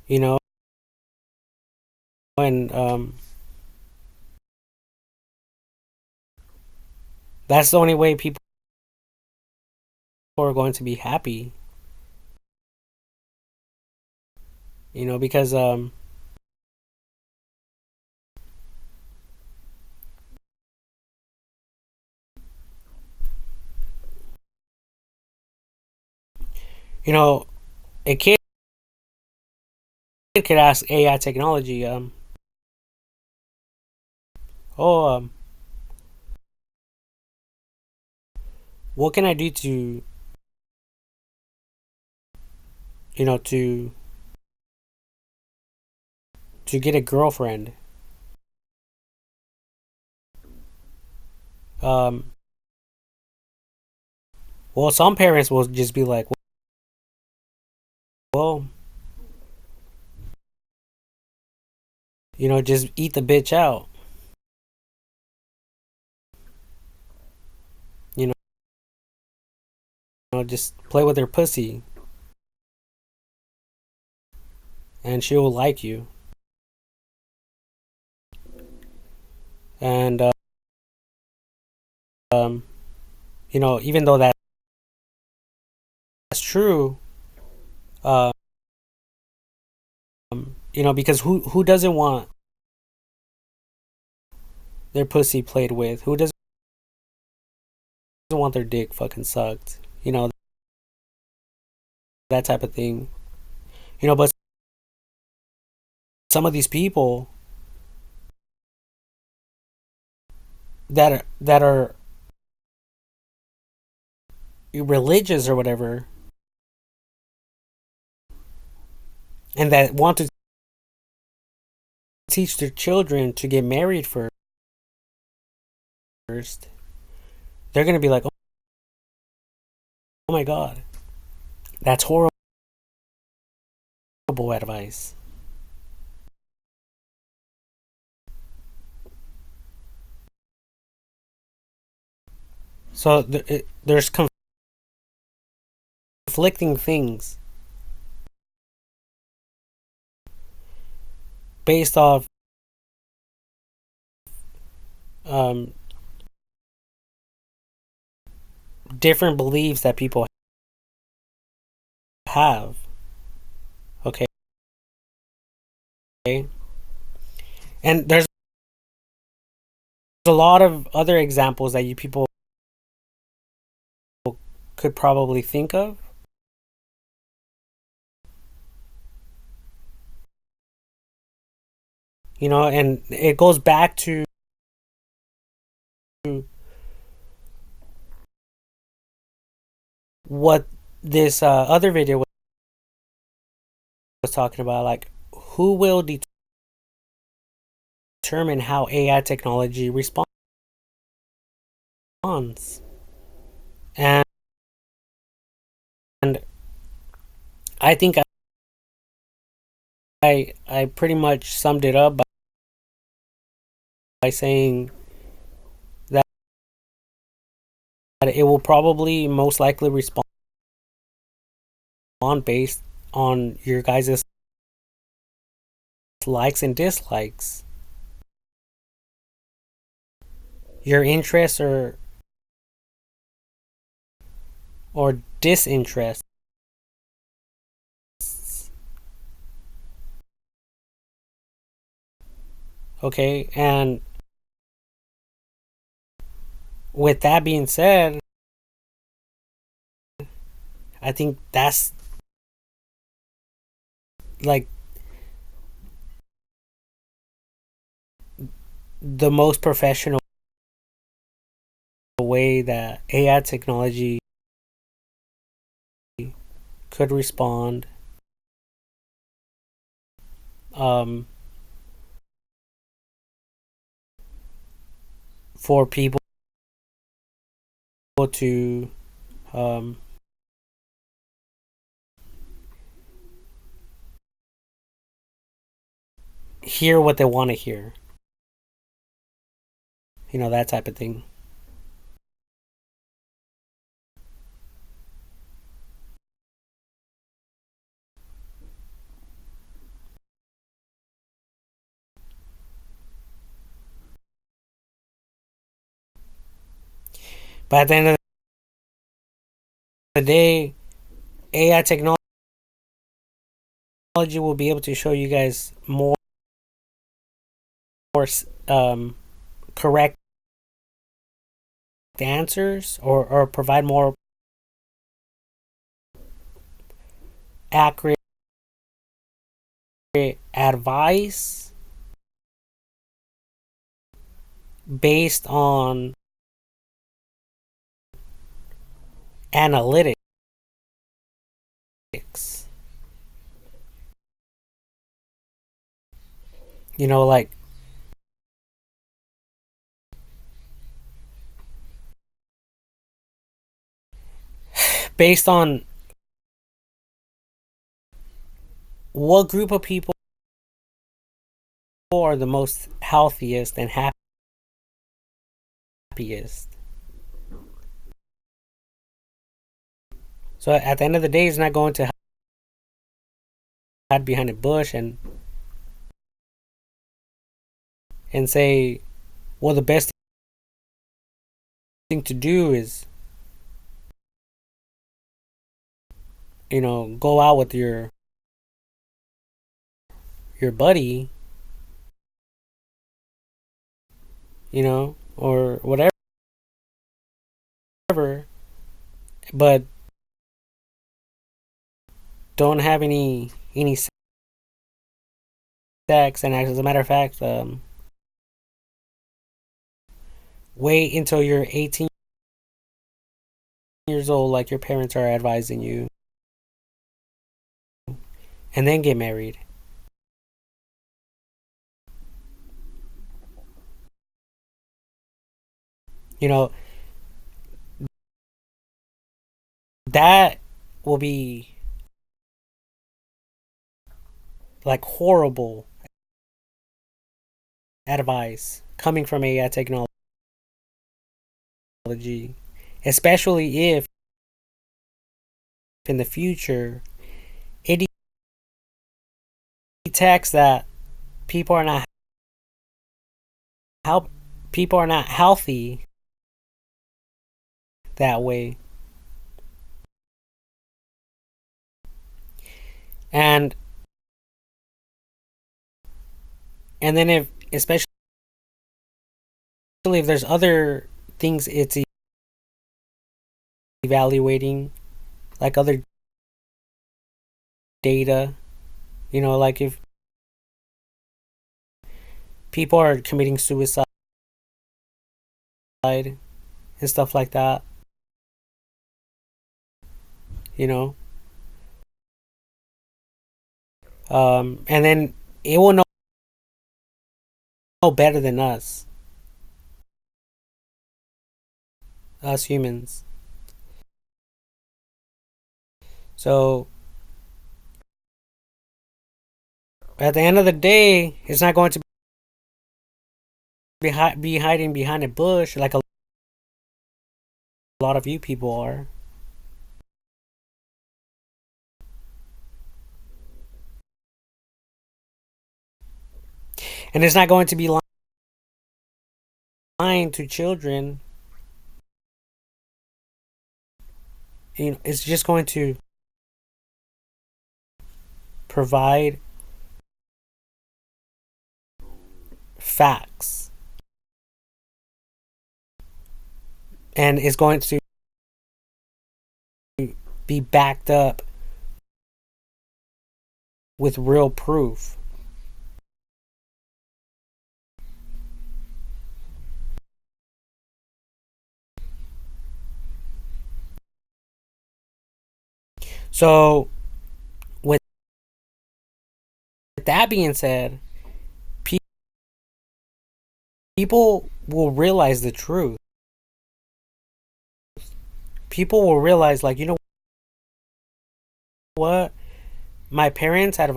S2: you know, and that's the only way people are going to be happy, because a kid could ask AI technology, oh, what can I do to, to get a girlfriend? Um, well, some parents will just be like, well, just eat the bitch out. You just play with her pussy, and she will like you. And um, even though that's true, um, because who doesn't want their pussy played with? Who doesn't want their dick fucking sucked? That type of thing. But some of these people that are religious or whatever, and that want to teach their children to get married first, they're gonna be like, oh my god, that's horrible advice. So there's conflicting things based off um, different beliefs that people have. Okay, and there's a lot of other examples that you people could probably think of. And it goes back to what this other video was talking about, like who will determine how AI technology responds. And I think I pretty much summed it up by saying that it will probably most likely respond based on your guys' likes and dislikes, your interests or disinterest. Okay, and with that being said, I think that's like the most professional way that AI technology could respond um, for people to um, hear what they want to hear. You know, that type of thing. But at the end of the day, AI technology will be able to show you guys more um, correct answers, or provide more accurate advice based on analytics. You know, like based on what group of people are the most healthiest and happiest. So at the end of the day, it's not going to hide behind a bush and say, well, the best thing to do is, you know, go out with your buddy, you know, or whatever, but don't have any sex. And as a matter of fact, wait until you're 18 years old, like your parents are advising you, and then get married. You know, that will be like horrible advice coming from AI technology, especially if in the future it detects that people are not how people are not healthy that way. And then if, especially if there's other things it's evaluating, like other data, you know, like if people are committing suicide and stuff like that, you know, and then it will know better than us humans. So at the end of the day, it's not going to be hiding behind a bush like a lot of you people are. And it's not going to be lying to children it's just going to provide facts, and it's going to be backed up with real proof. So, with that being said, people will realize the truth. People will realize, like, you know what? My parents had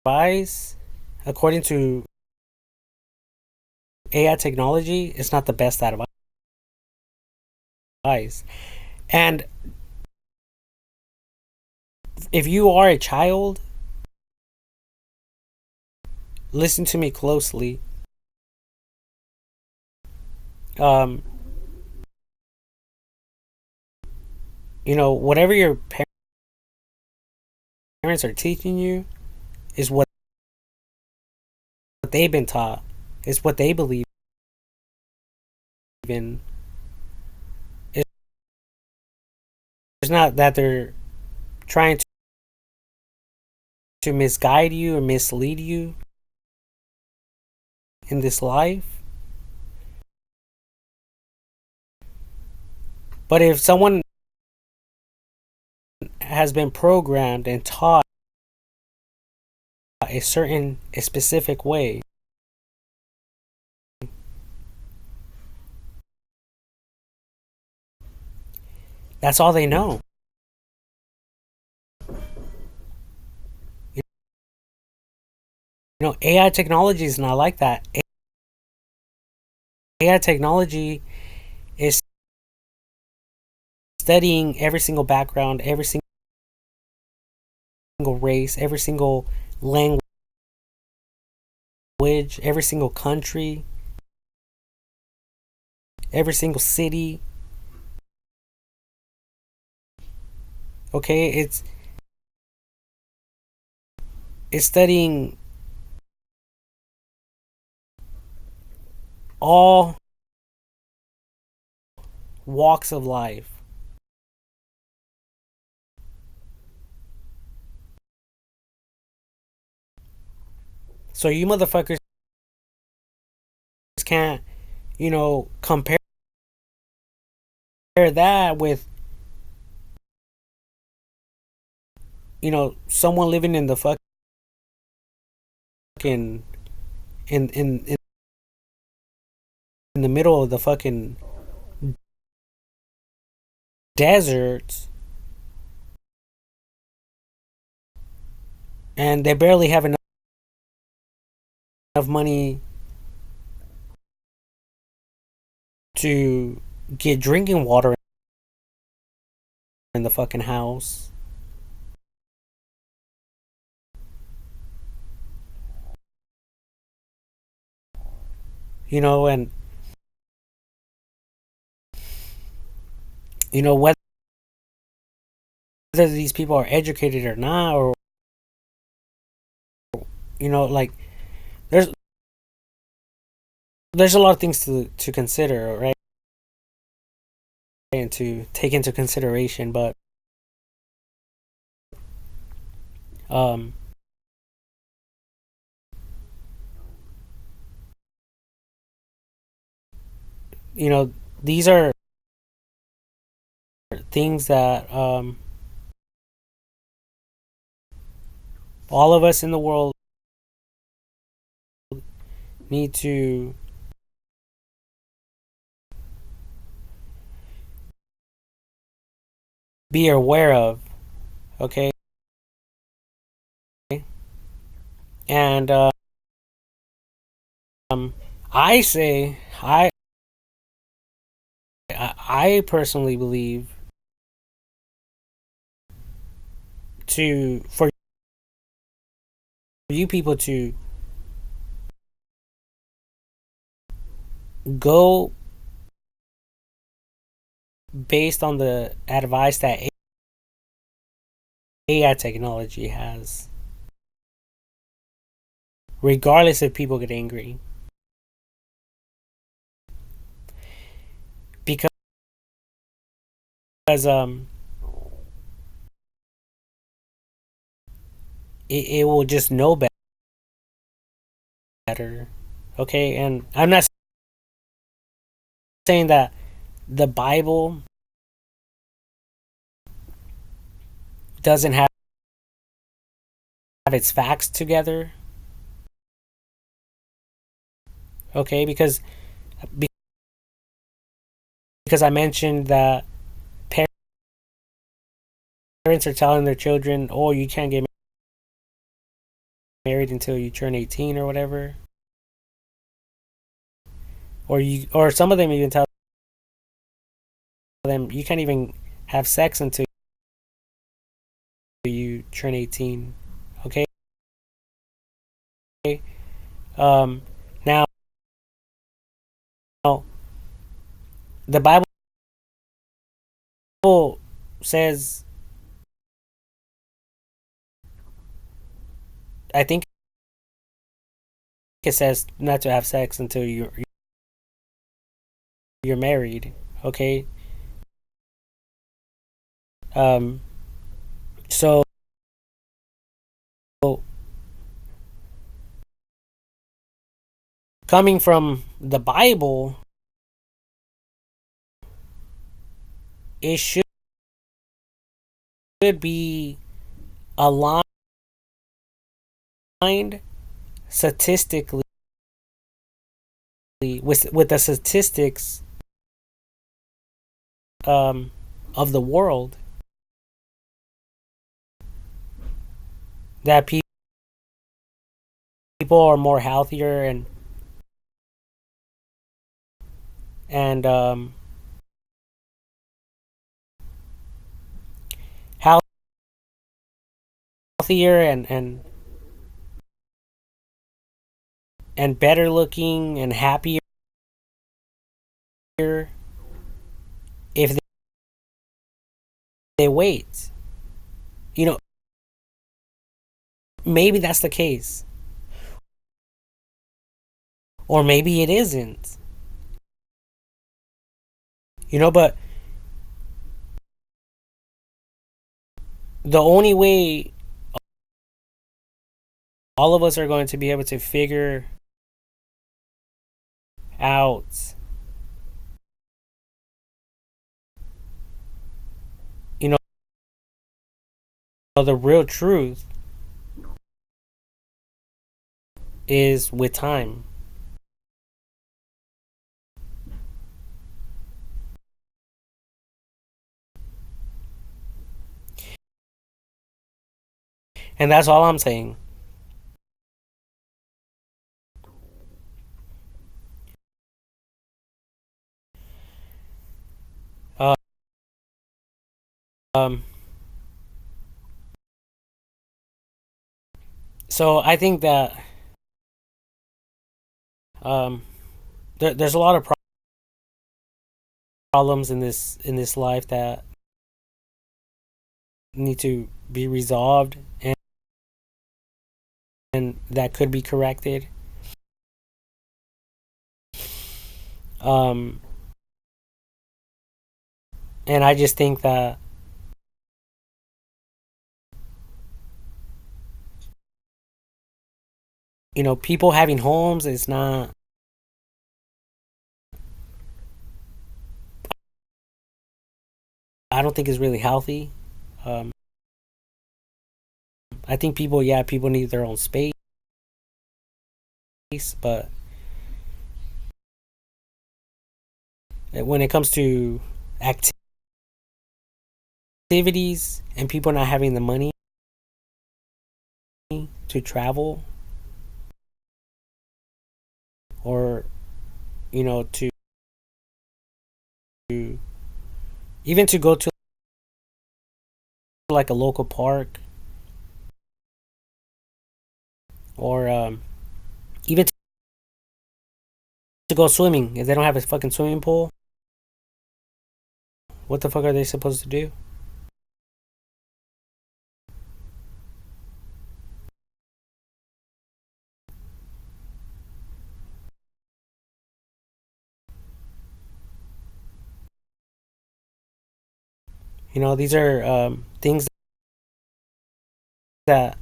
S2: advice, according to AI technology, it's not the best advice. And if you are a child, listen to me closely. Whatever your parents are teaching you is what they've been taught. It's what they believe in. It's not that they're trying to misguide you or mislead you in this life. But if someone has been programmed and taught a specific way, that's all they know. AI technology is not like that. AI technology is studying every single background, every single race, every single language, every single country, every single city. Okay, it's studying all walks of life. So you motherfuckers can't, compare that with, someone living in the fucking in the middle of the fucking deserts, and they barely have enough money to get drinking water in the fucking house. And whether these people are educated or not, or like, there's a lot of things to consider, right? And to take into consideration, but these are things that all of us in the world need to be aware of, okay? And I say, I personally believe for you people to go based on the advice that AI technology has, regardless if people get angry. Because it will just know better. Okay, and I'm not saying that the Bible doesn't have its facts together. Okay, because I mentioned that parents are telling their children, "Oh, you can't get married until you turn 18 or whatever," or some of them even tell them you can't even have sex until you turn 18. Okay. Um, Now the Bible says, I think it says not to have sex until you're married. Okay. Um, so coming from the Bible, it should be aligned statistically with the statistics of the world, that people are more healthier and healthier and better looking and happier if they wait. You know, maybe that's the case, or maybe it isn't. But the only way all of us are going to be able to figure out, you know, the real truth is with time. And that's all I'm saying. Uh, um, so I think that um, there's a lot of problems in this life that need to be resolved, and that could be corrected. Um, and I just think that people having homes is not. I don't think is really healthy. Um, I think people need their own space, but when it comes to activities and people not having the money to travel, or to even to go to like a local park, or even to go swimming, if they don't have a fucking swimming pool, What the fuck are they supposed to do? You know, these are things that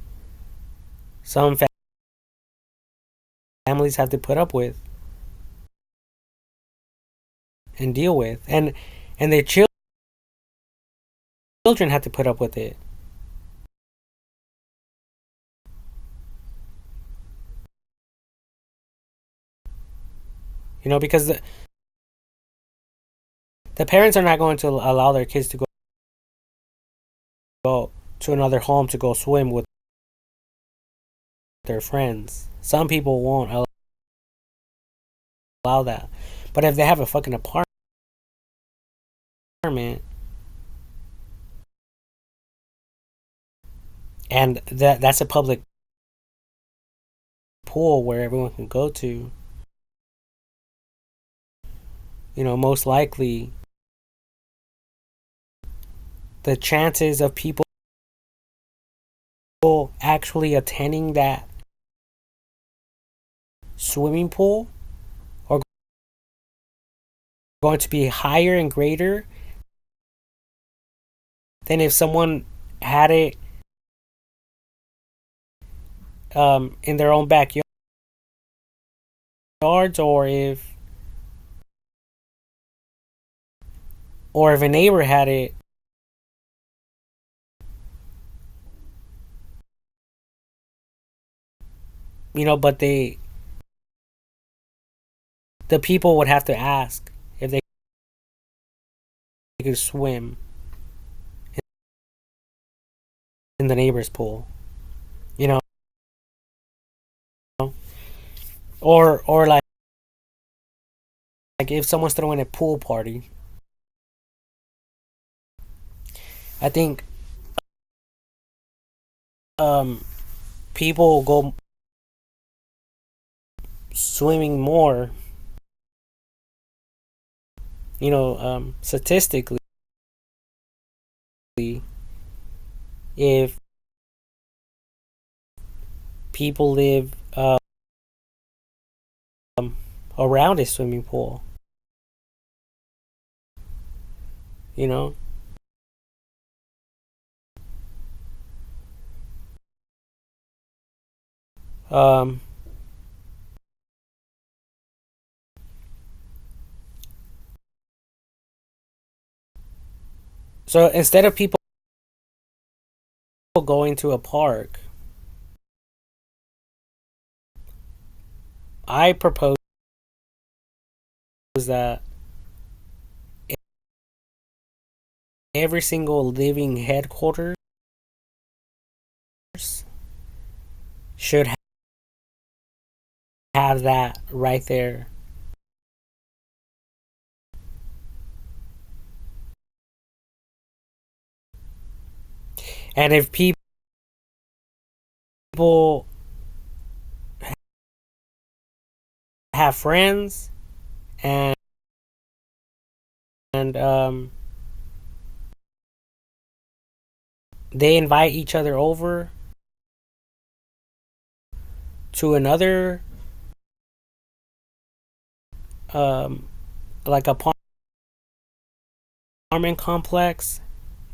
S2: some families have to put up with and deal with, and their children have to put up with it. You know, because the parents are not going to allow their kids to go to another home to go swim with their friends. Some people won't allow that, but if they have a fucking apartment and that's a public pool where everyone can go to, you know, most likely the chances of people actually attending that swimming pool are going to be higher and greater than if someone had it in their own backyards, or if a neighbor had it, you know, but the people would have to ask if they could swim in the neighbor's pool, you know, or like if someone's throwing a pool party. I think people go swimming more, you know, statistically, if people live around a swimming pool, you know. Um, so instead of people going to a park, I propose that every single living headquarters should have that right there. And if people have friends and they invite each other over to another like apartment complex,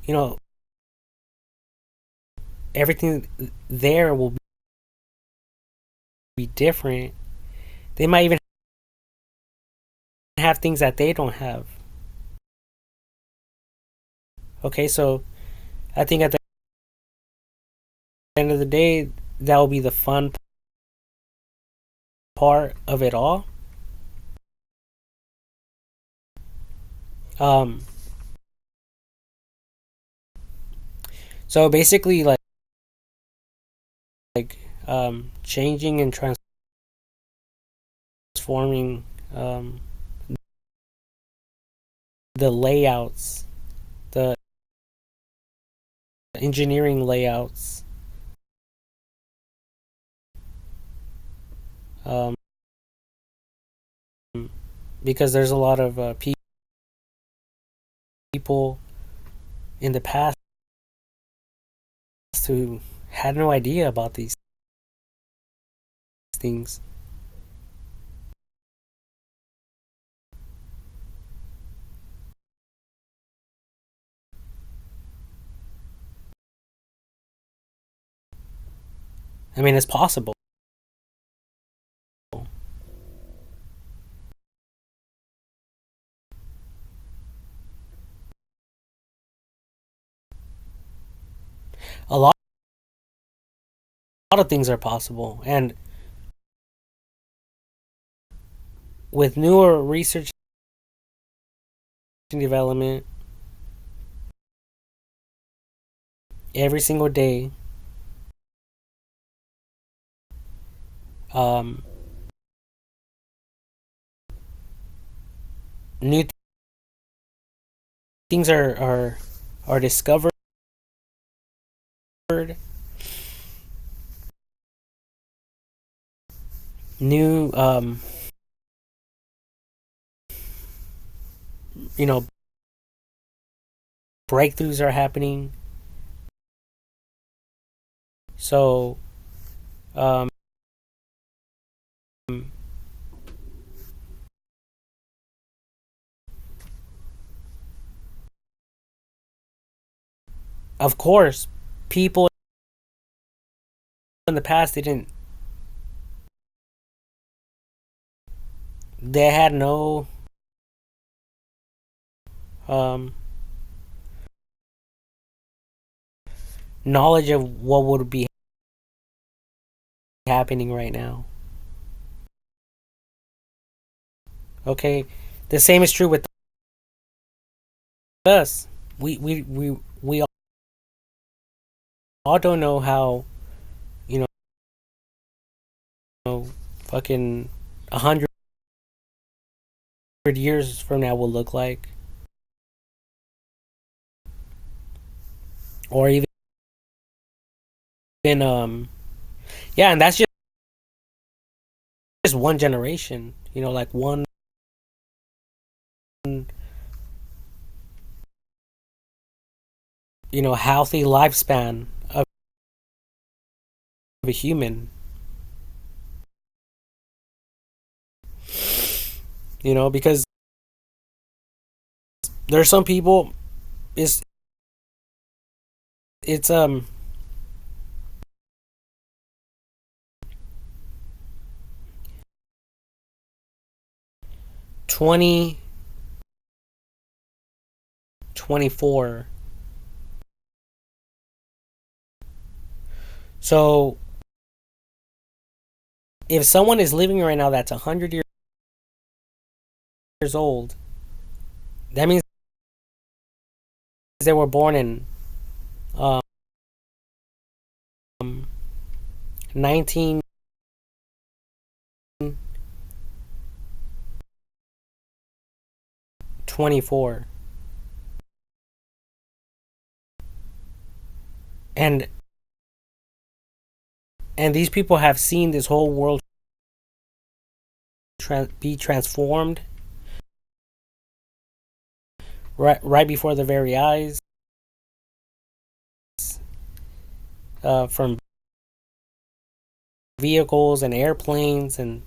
S2: you know, everything there will be different. They might even have things that they don't have. Okay, so I think at the end of the day, that will be the fun part of it all. Um, so basically, changing and transforming the layouts, the engineering layouts, um, because there's a lot of people in the past who had no idea about these things. I mean, it's possible. A lot of things are possible, and with newer research and development every single day, um, new things are discovered. New, you know, breakthroughs are happening. So, um, of course, people in the past they had no um, knowledge of what would be happening right now. Okay, the same is true with us. We all don't know how, you know, fucking 100 years from now will look like, or even yeah, and that's just one generation. You know, like one healthy lifespan of a human. Because there are some people. It's 2024. So if someone is living right now that's 100 years old, that means they were born in um 1924, and these people have seen this whole world be transformed right before their very eyes, from vehicles and airplanes and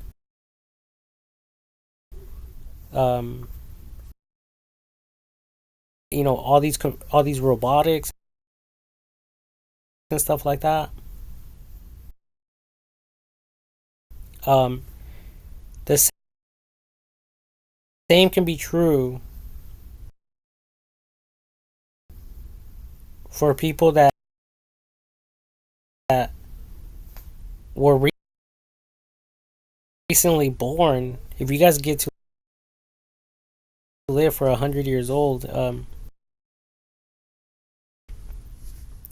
S2: um, all these robotics and stuff like that. Um, the same can be true for people that were recently born. If you guys get to live for 100 years old,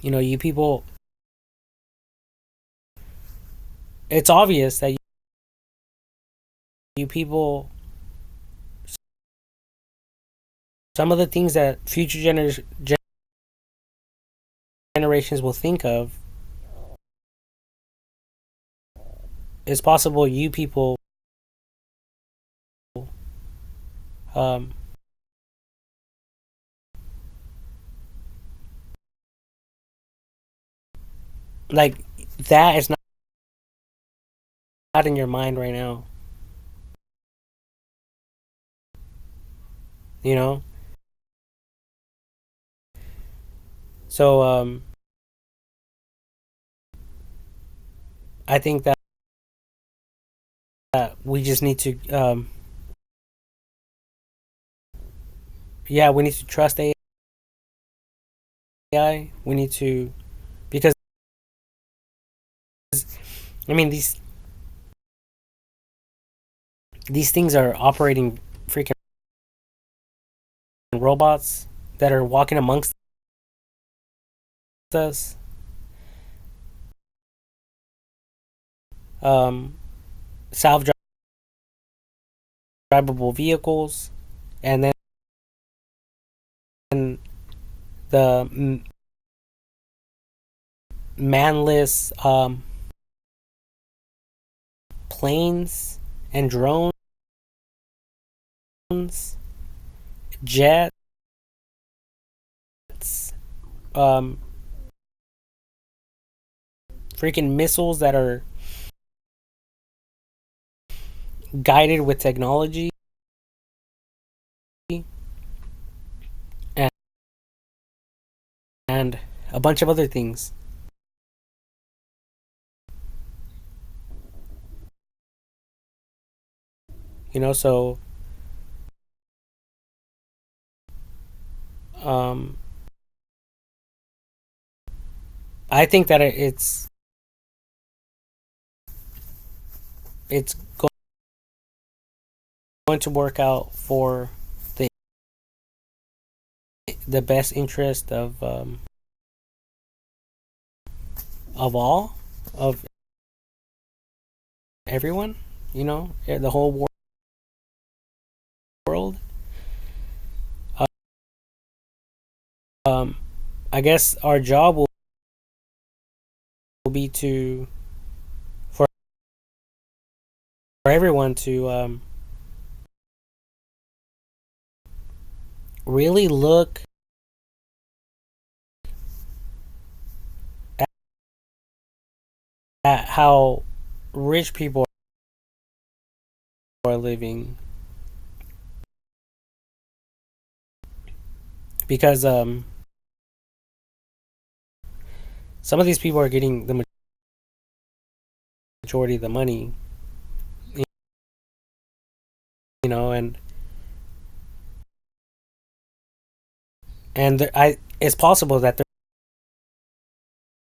S2: you people, it's obvious that you people, some of the things that future generations will think of, it's possible you people um, like that is not in your mind right now. You know. So I think that we just need to yeah, we need to trust AI. We need to, because I mean these things are operating freaking robots that are walking amongst us. Um, Self-drivable vehicles, and then the manless planes and drones, jets, um, freaking missiles that are guided with technology, and, and a bunch of other things. So um, I think that it's going to work out for the the best interest of all, of everyone. The whole world. Um, I guess our job will be for everyone to really look at how rich people are living, because some of these people are getting the majority of the money, and it's possible that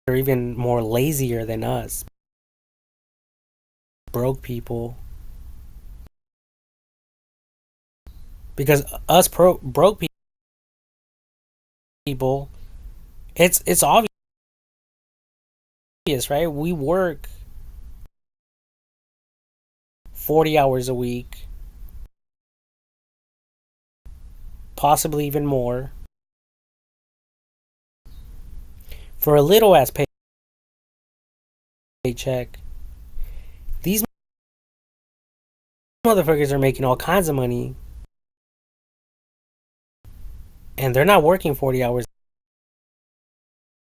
S2: they're even more lazier than us broke people, because us broke people, it's obvious, right? We work 40 hours a week, possibly even more, for a little ass paycheck. These motherfuckers are making all kinds of money, and they're not working 40 hours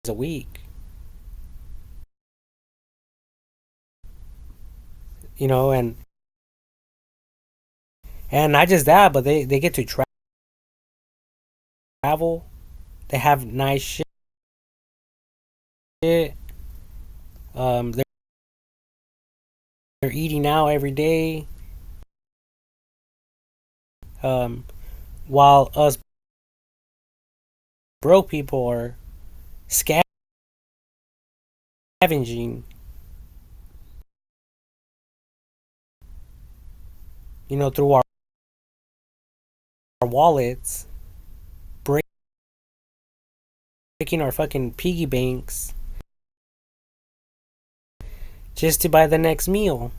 S2: a week. And not just that, but they get to travel. They have nice shit. They're eating out every day. Um, while us broke people are scavenging, through our wallets, breaking our fucking piggy banks just to buy the next meal.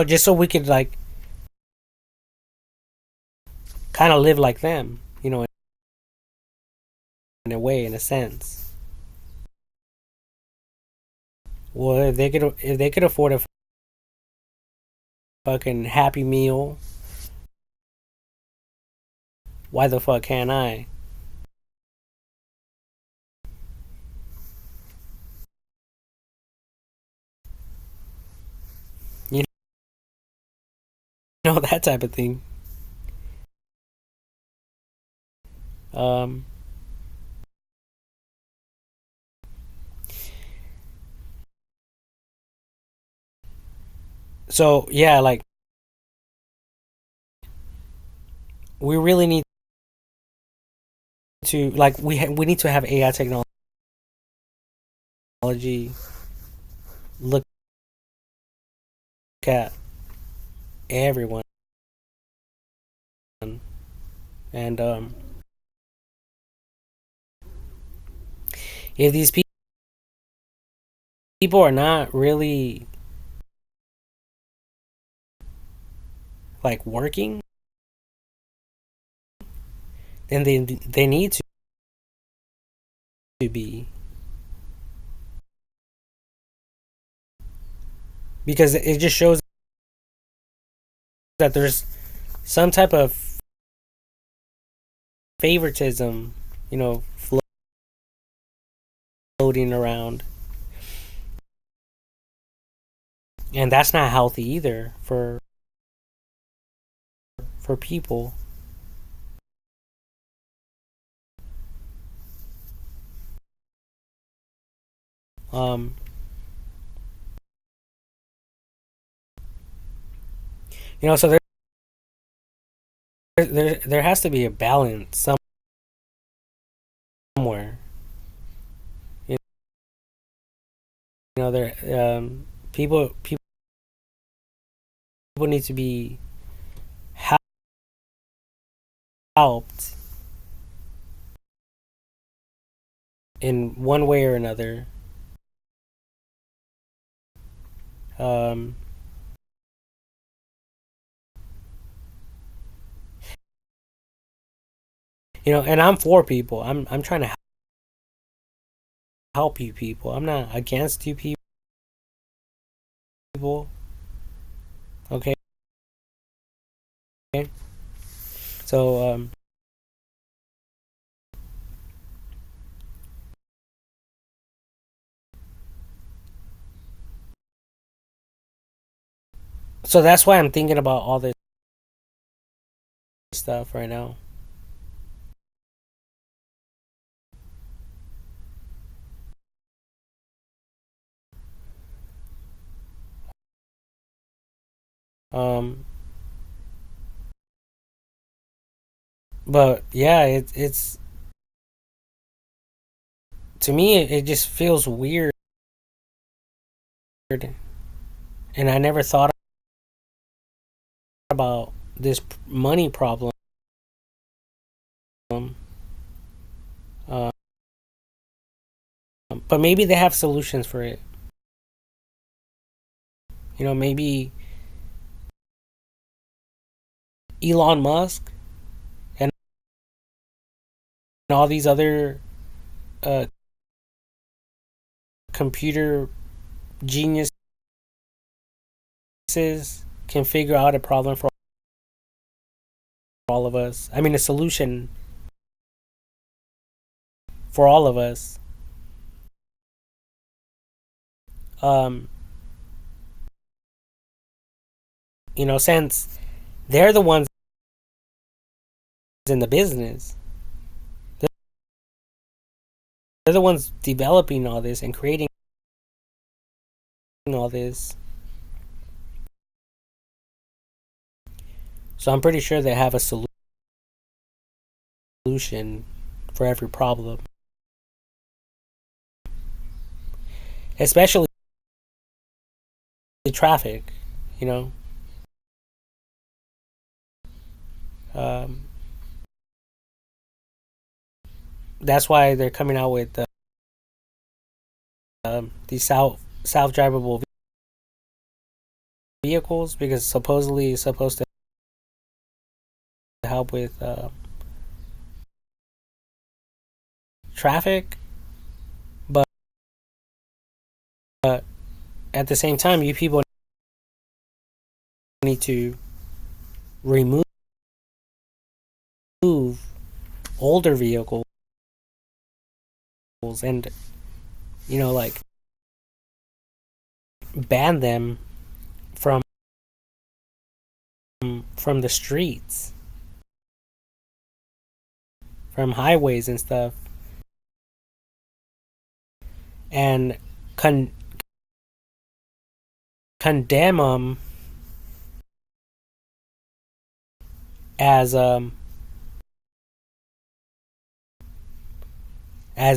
S2: Just so we could like kind of live like them, in a way, in a sense. Well, if they could afford fucking Happy Meal. Why the fuck can't I? You know, that type of thing. Um, so yeah, like we really need to like we need to have AI technology look at everyone, and if these people are not really like working, then they need to be, because it just shows that there's some type of favoritism, you know, floating around, and that's not healthy either for people. Um, you know, so there has to be a balance somewhere. You know, there people need to be helped in one way or another. Um, you know, and I'm for people. I'm trying to help you people. I'm not against you people. Okay. So so that's why I'm thinking about all this stuff right now. Um, but yeah, it's to me it just feels weird, and I never thought about this money problem. Um, but maybe they have solutions for it. You know, maybe Elon Musk and all these other uh, computer geniuses can figure out a problem for all of us. I mean, a solution for all of us. Um, you know, since they're the ones in the business, they're the ones developing all this and creating all this. So I'm pretty sure they have a solution for every problem, especially traffic. You know, um, that's why they're coming out with these self drivable vehicles, because supposedly it's supposed to help with traffic, but at the same time, you people need to remove older vehicles and, like, ban them from the streets, from highways and stuff, and condemn them as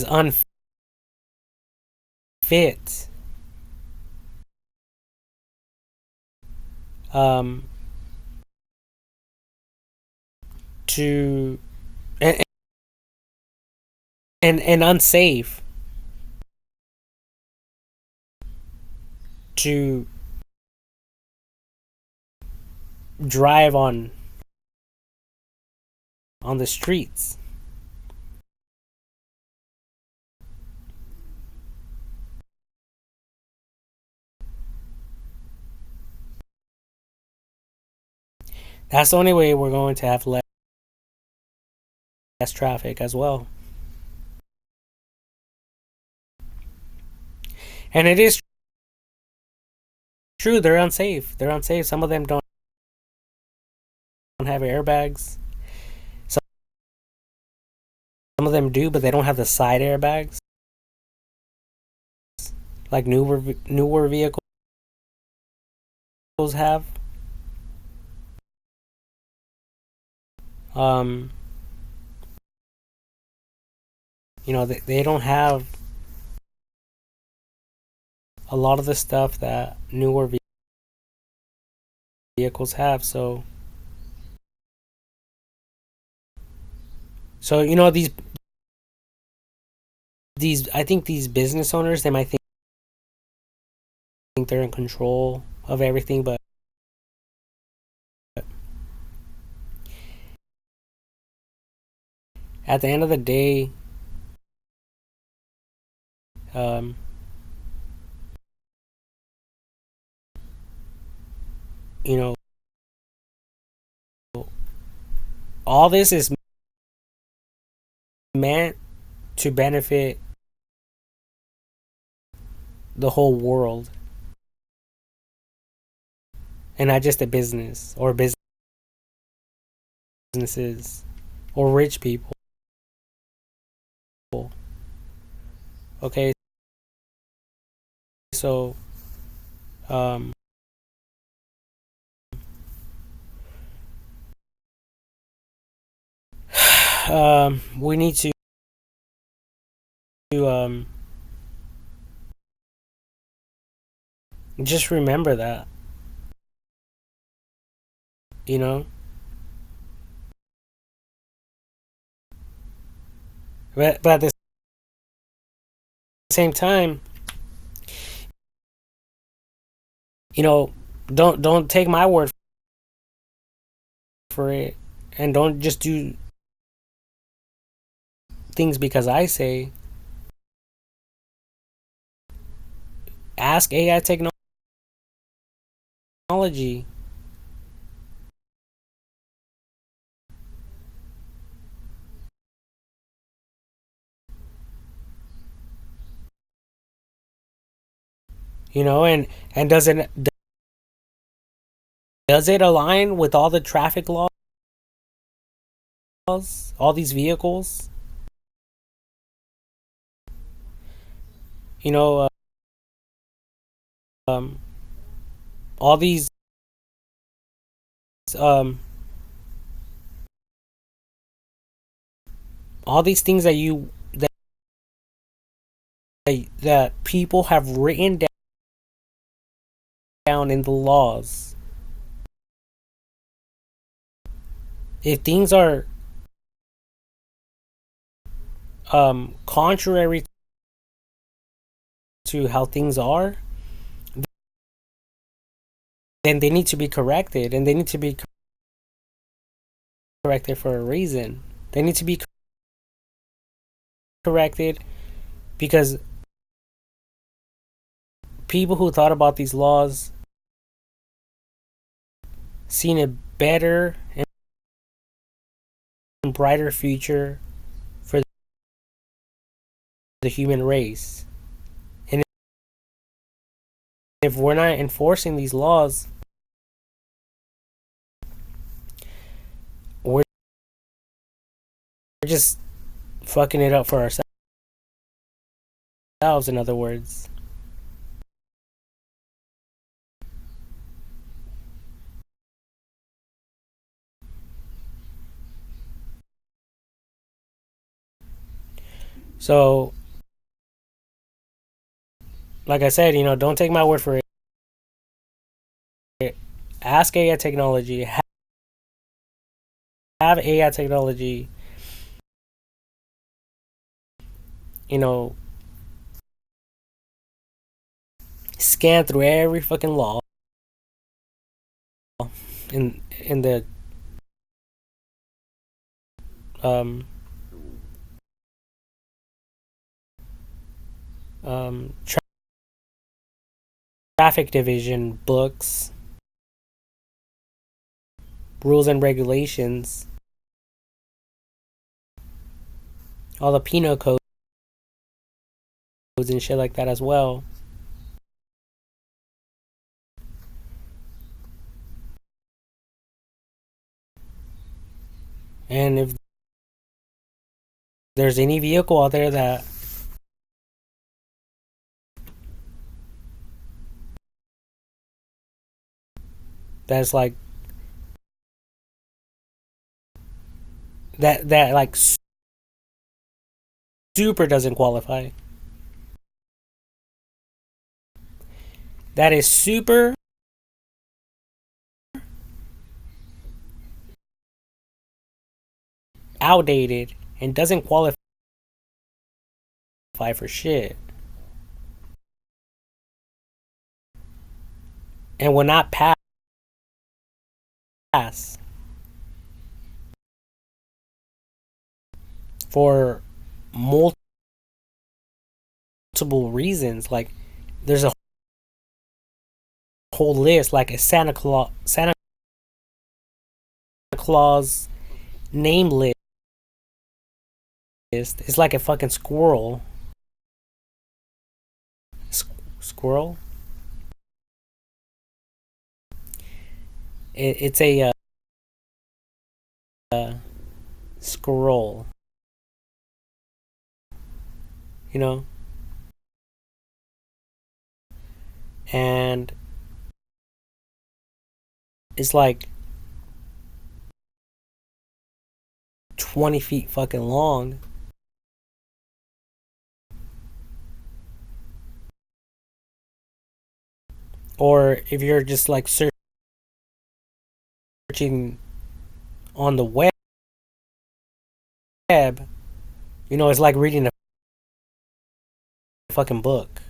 S2: unfit, um to and, and unsafe to drive on the streets. That's the only way we're going to have less traffic as well. And it is true, they're unsafe. They're unsafe. Some of them don't have airbags. Some of them do, but they don't have the side airbags like newer vehicles have. They don't have a lot of the stuff that newer vehicles have. So these I think these business owners, they might think they're in control of everything, but at the end of the day, you know, all this is meant to benefit the whole world, and not just a business or businesses or rich people. Okay, so we need to just remember that, but at the same time, don't take my word for it, and don't just do things because I say. Ask AI technology. And does it align with all the traffic laws, all these vehicles? All these things that people have written down in the laws. If things are contrary to how things are, then they need to be corrected, and they need to be corrected for a reason. They need to be corrected because people who thought about these laws seeing a better and brighter future for the human race. And if we're not enforcing these laws, we're just fucking it up for ourselves, in other words. So, like I said, don't take my word for it. Ask AI technology. Have AI technology, you know, scan through every fucking law in the um um traffic division books, rules and regulations, all the penal codes and shit like that as well. And if there's any vehicle out there that's like that like super doesn't qualify, that is super outdated and doesn't qualify for shit and will not pass for multiple reasons. Like, there's a whole list, like a Santa Claus name list. It's like a fucking squirrel. Squirrel. It's a scroll. And it's like 20 feet fucking long. Or if you're just like searching on the web, it's like reading a fucking book.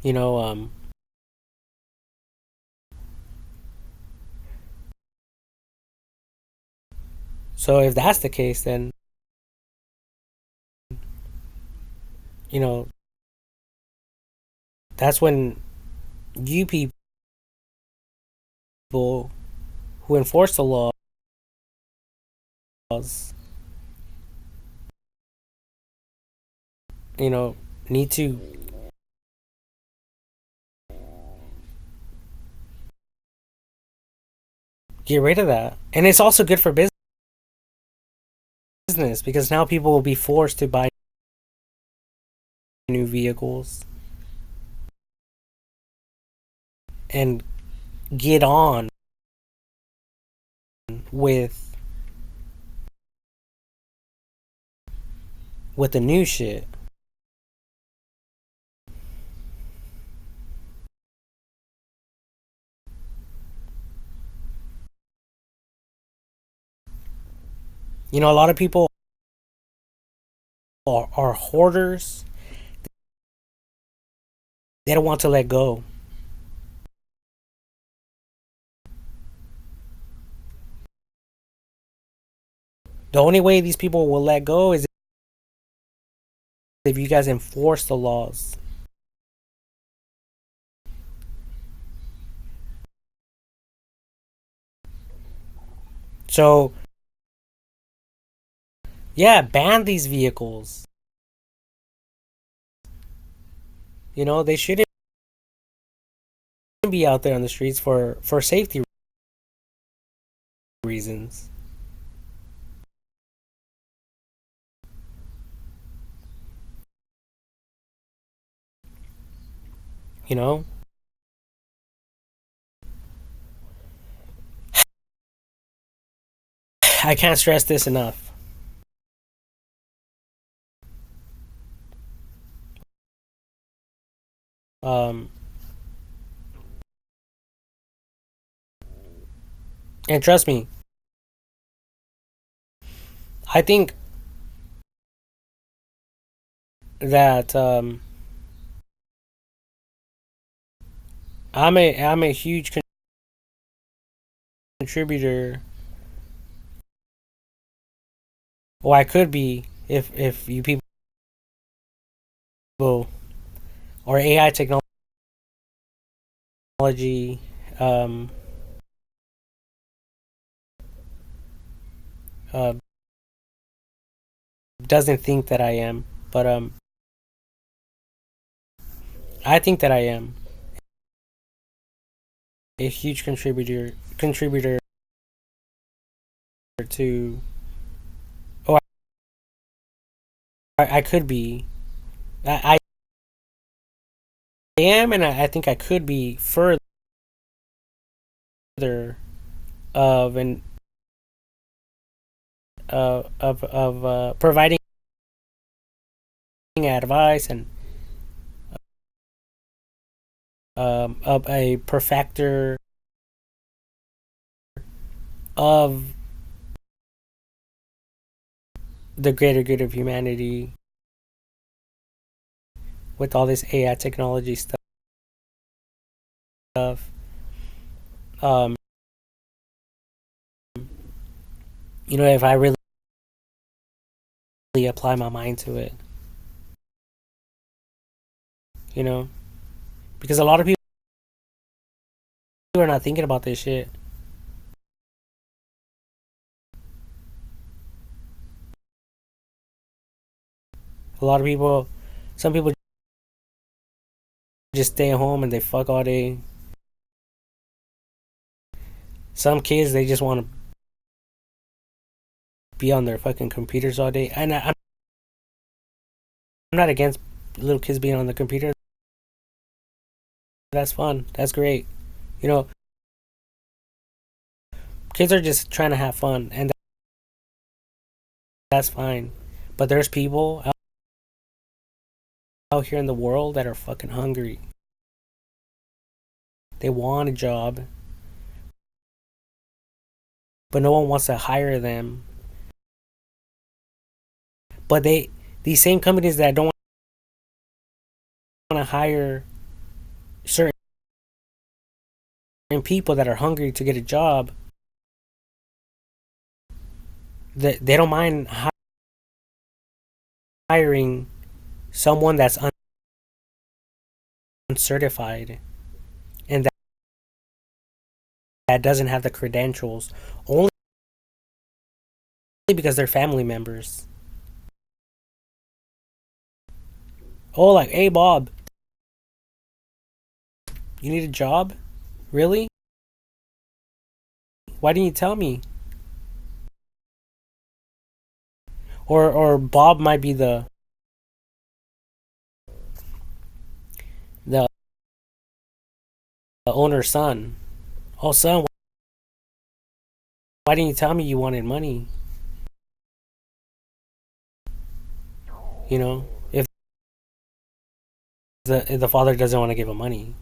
S2: You know, so if that's the case, then that's when you people who enforce the laws need to get rid of that. And it's also good for business because now people will be forced to buy new vehicles and get on with the new shit. A lot of people are hoarders. They don't want to let go. The only way these people will let go is if you guys enforce the laws. So yeah, ban these vehicles. You know, they shouldn't be out there on the streets for safety reasons. You know, I can't stress this enough. Um, and trust me, I think that I'm a huge contributor, or I could be if you people or AI technology um, uh, doesn't think that I am, but I think that I am a huge contributor to. Oh, I could be. I am, and I think I could be further of an of providing advice and of a perfecter of the greater good of humanity with all this AI technology stuff. Um, you know, if I really apply my mind to it, you know, because a lot of people are not thinking about this shit. A lot of people, some people just stay at home and they fuck all day. Some kids they just want to be on their fucking computers all day. And I'm not against little kids being on the computer. That's fun. That's great. You know, kids are just trying to have fun, and that's fine. But there's people out here in the world that are fucking hungry. They want a job, but no one wants to hire them. But these same companies that don't want to hire certain people that are hungry to get a job, they don't mind hiring someone that's uncertified and that doesn't have the credentials only because they're family members. Oh, like, hey, Bob, you need a job? Really? Why didn't you tell me? Or Bob might be the owner's son. Oh, son, why didn't you tell me you wanted money? You know, if the father doesn't want to give him money,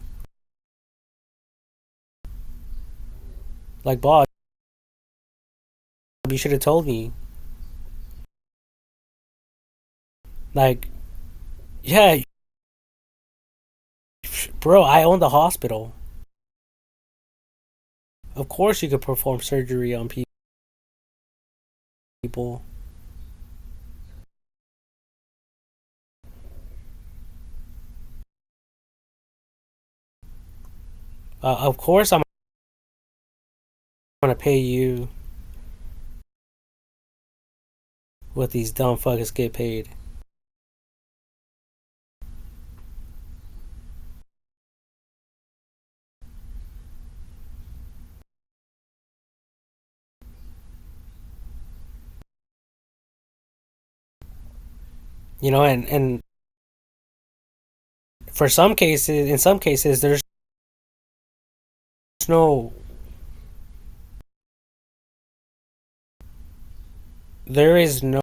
S2: like, Bob, you should have told me. Like, yeah, bro, I own the hospital. Of course, you could perform surgery on people. Of course, I'm gonna pay you what these dumb fuckers get paid. You know, and for some cases, in some cases, no, there is no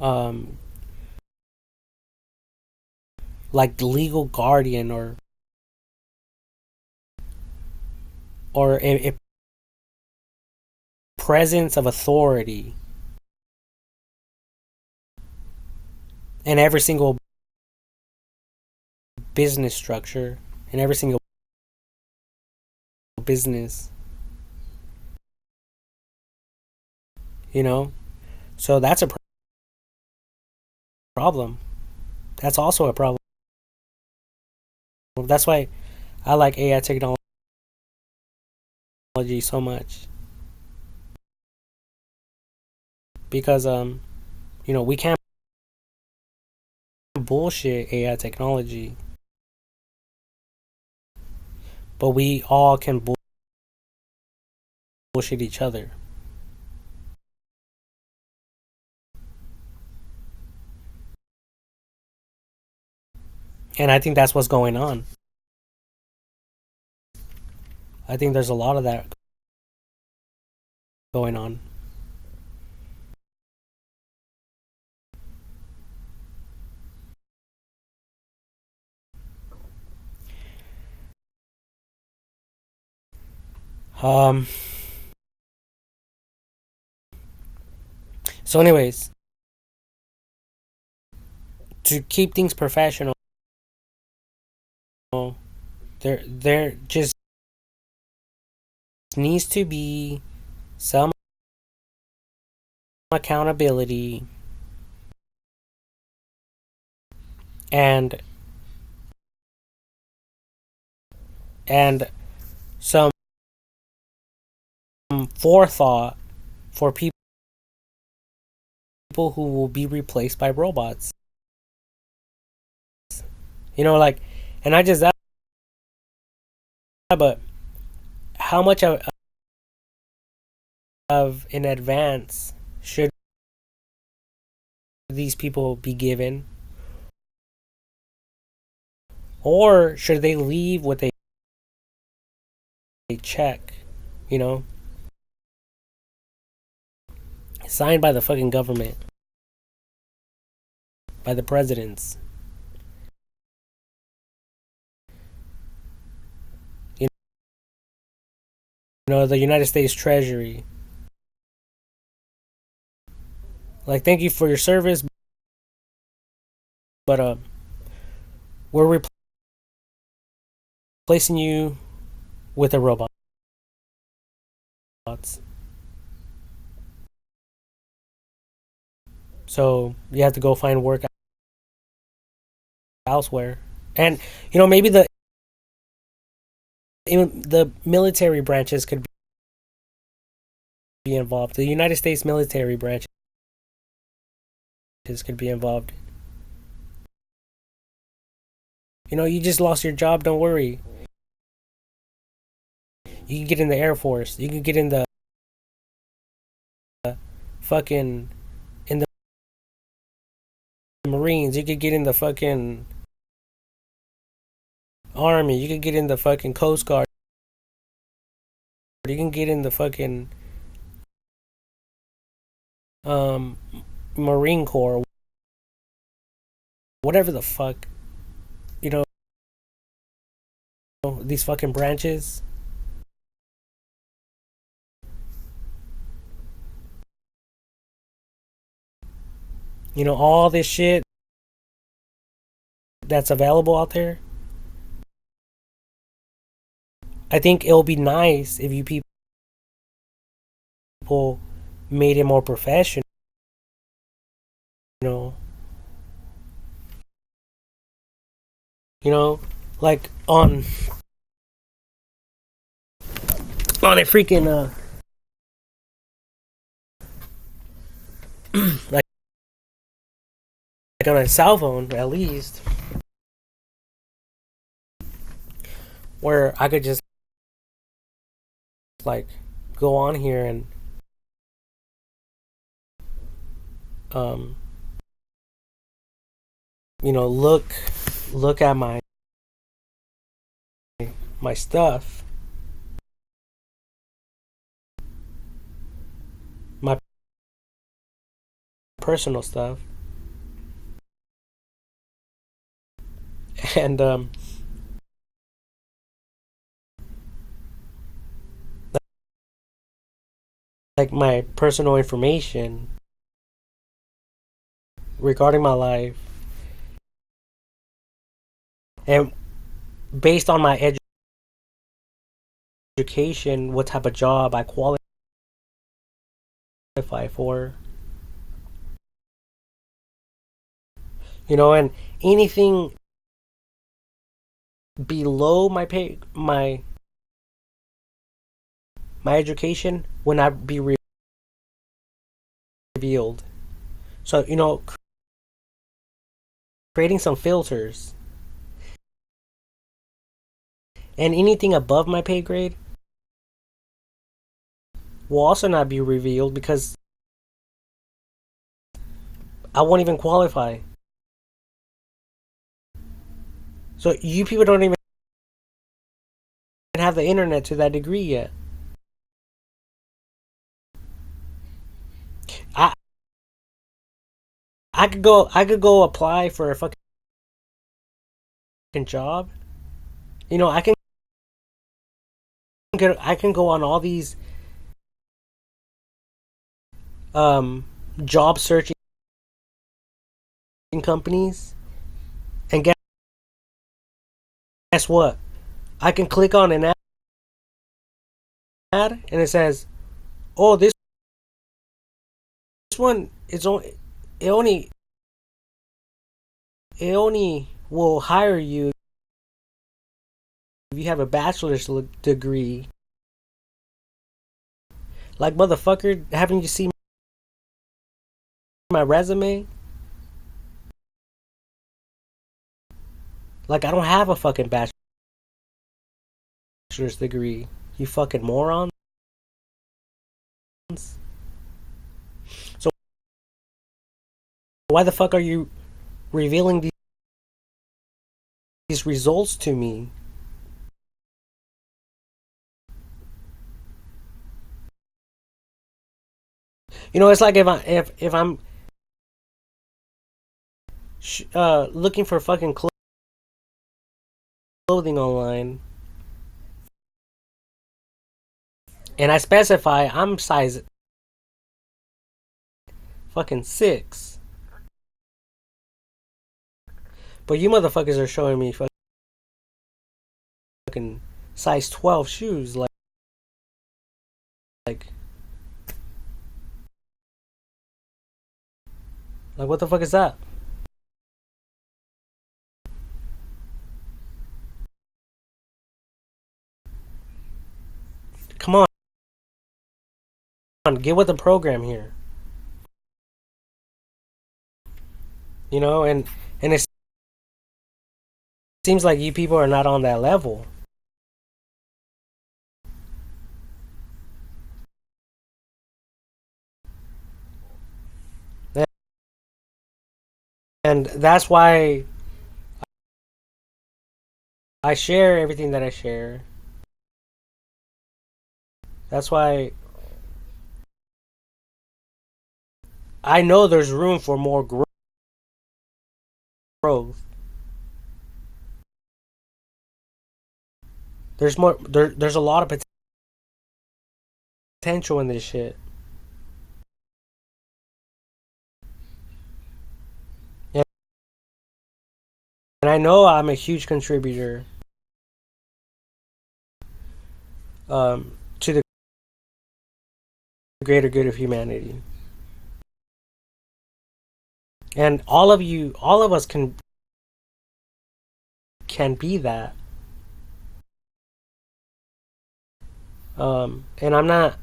S2: um like legal guardian or a presence of authority in every single business structure, in every single business, you know. So that's a problem. That's also a problem. That's why I like AI technology so much, because you know, we can't bullshit AI technology, but we all can bullshit each other. And I think that's what's going on. I think there's a lot of that going on. Um so anyways, to keep things professional, there just needs to be some accountability and and some forethought for people who will be replaced by robots. You know, like, and not just that, but how much of in advance should these people be given, or should they leave with a check, you know, signed by the fucking government, by the presidents, you know, the United States Treasury. Like, thank you for your service, but we're replacing you with a robot. So you have to go find work elsewhere. And you know, maybe the military branches could be involved. The United States military branches could be involved. You know, you just lost your job, don't worry. You can get in the Air Force. You can get in the fucking in the Marines. You could get in the fucking Army. You could get in the fucking Coast Guard. You can get in the fucking um Marine Corps. Whatever the fuck, you know, these fucking branches. You know, all this shit that's available out there. I think it'll be nice if you people made it more professional. You know, like on on a freaking like on a cell phone at least, where I could just like go on here and um look at my stuff, my personal stuff, and like my personal information regarding my life, and based on my education, what type of job I qualify for, and anything below my education would not be revealed. So, creating some filters, and anything above my pay grade will also not be revealed because I won't even qualify. So you people don't even have the internet to that degree yet. I I could go apply for a fucking job. I can go on all these job searching companies, and guess what? I can click on an ad and it says, "Oh, this one is only it only it only will hire you if you have a bachelor's degree." Like, motherfucker, haven't you seen my resume? Like, I don't have a fucking bachelor's degree. You fucking morons. So why the fuck are you revealing these results to me? It's like if I'm looking for fucking clothing online, and I specify I'm size fucking 6, but you motherfuckers are showing me fucking size 12 shoes. Like, what the fuck is that? Come on, get with the program here. And it seems like you people are not on that level. And that's why I share everything that I share. That's why I know there's room for more growth. There's a lot of potential in this shit. And I know I'm a huge contributor to the greater good of humanity. And all of us can be that. And I'm not,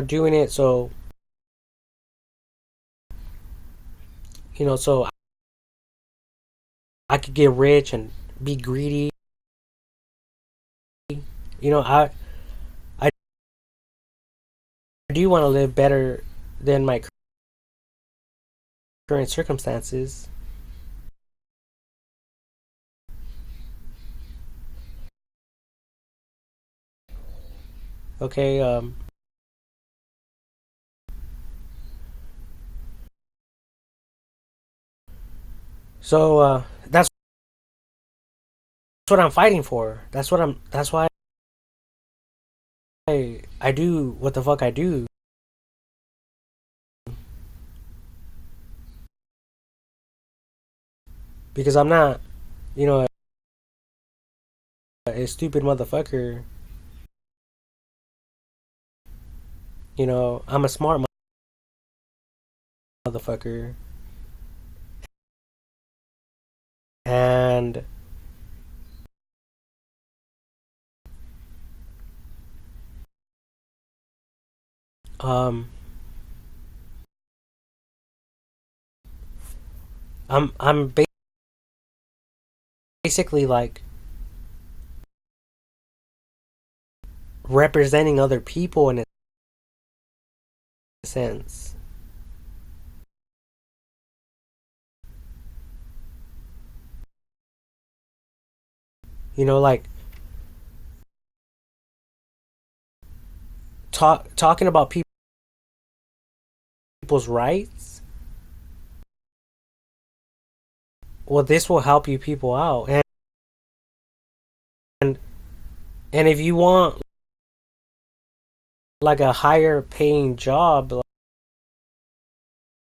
S2: doing it so, so I could get rich and be greedy. I do want to live better than my current circumstances. Okay, so that's what I'm fighting for. That's why I do what the fuck I do. Because I'm not, a stupid motherfucker. I'm a smart motherfucker. And um I'm basically like representing other people in a sense. Like talking about people's rights. Well, this will help you people out, and and if you want like a higher paying job,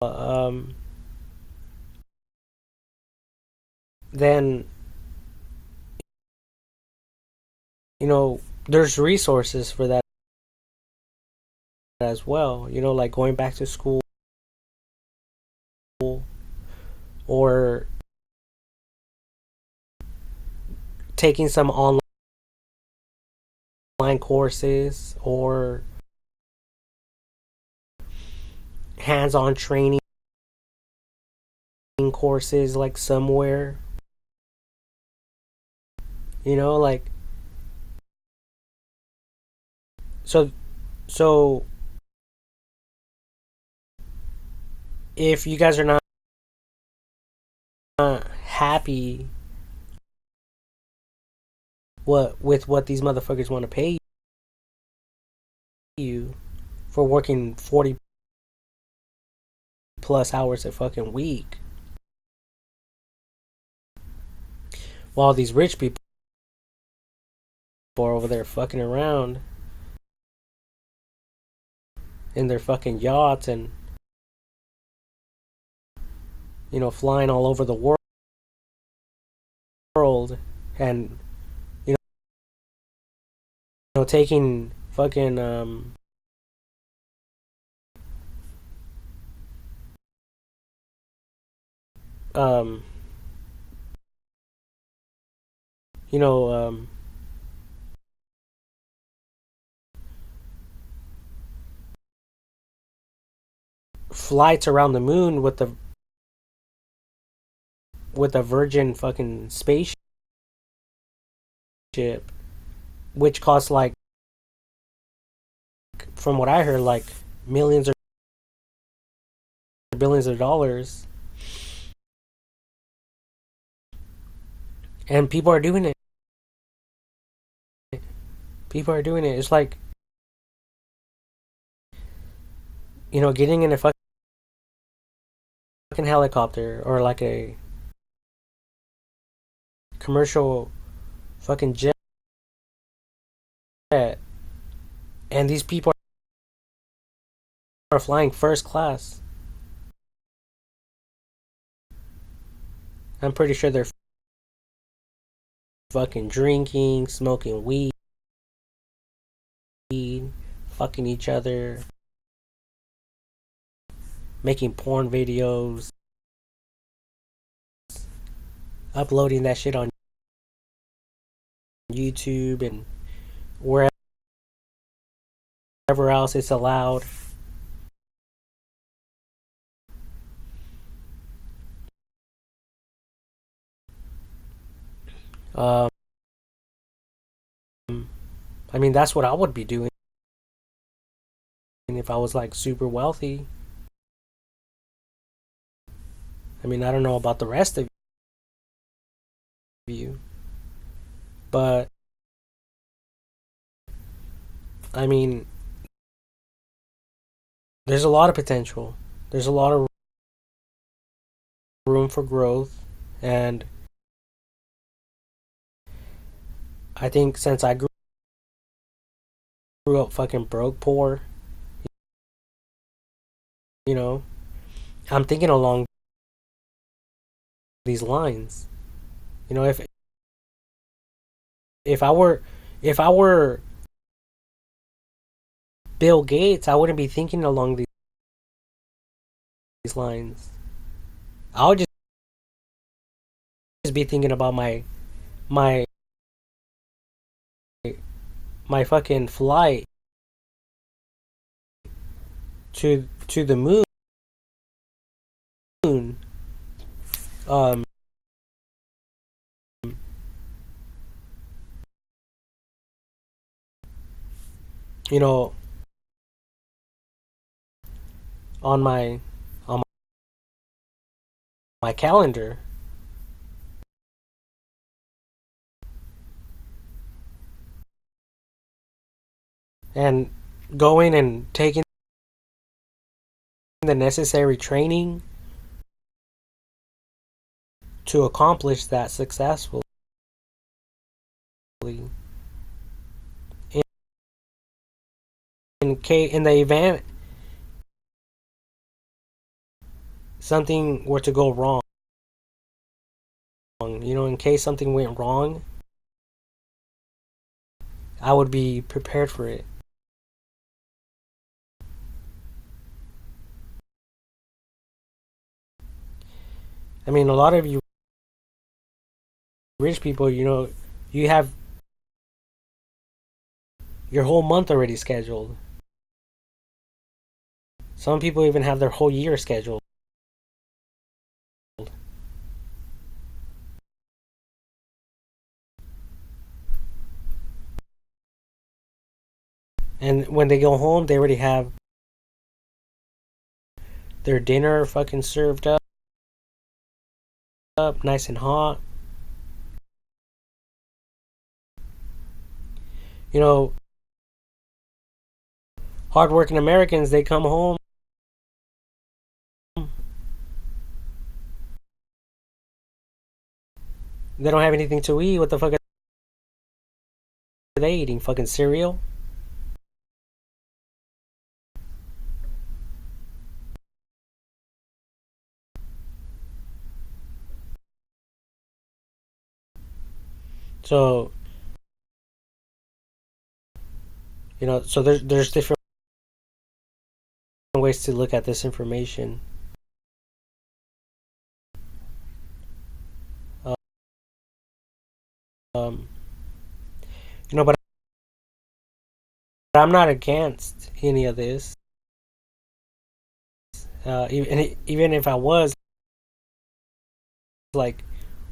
S2: um, then there's resources for that as well. Like going back to school or taking some online courses or hands-on training courses like somewhere. Like so so if you guys are not happy what these motherfuckers want to pay you for working 40 plus hours a fucking week while these rich people are over there fucking around in their fucking yachts and flying all over the world and you taking fucking um you know um flights around the moon with a Virgin fucking spaceship, which costs like, from what I heard, like millions or billions of dollars, and people are doing it. People are doing it. It's like getting in a fucking helicopter or like a commercial fucking jet, and these people are flying first class. I'm pretty sure they're fucking drinking, smoking weed, fucking each other, making porn videos, uploading that shit on YouTube and wherever else it's allowed. Um, I mean, that's what I would be doing if I was like super wealthy. I mean, I don't know about the rest of you, but I mean, there's a lot of potential. There's a lot of room for growth, and I think since I grew up fucking broke, poor, you know, I'm thinking along these lines. You know, if I were if I were Bill Gates, I wouldn't be thinking along these lines. I would just be thinking about my my fucking flight to the moon. Um, you know, on on my calendar, and going and taking the necessary training to accomplish that successfully. In the event something were to go wrong, you know, in case something went wrong, I would be prepared for it. I mean, a lot of you rich people, you know, you have your whole month already scheduled. Some people even have their whole year scheduled. And when they go home, they already have their dinner fucking served up nice and hot. You know, hardworking Americans, they come home, they don't have anything to eat. What the fuck are they eating? Fucking cereal? So, you know, so there's different ways to look at this information. Um, you know, but I'm not against any of this. Even if I was, like,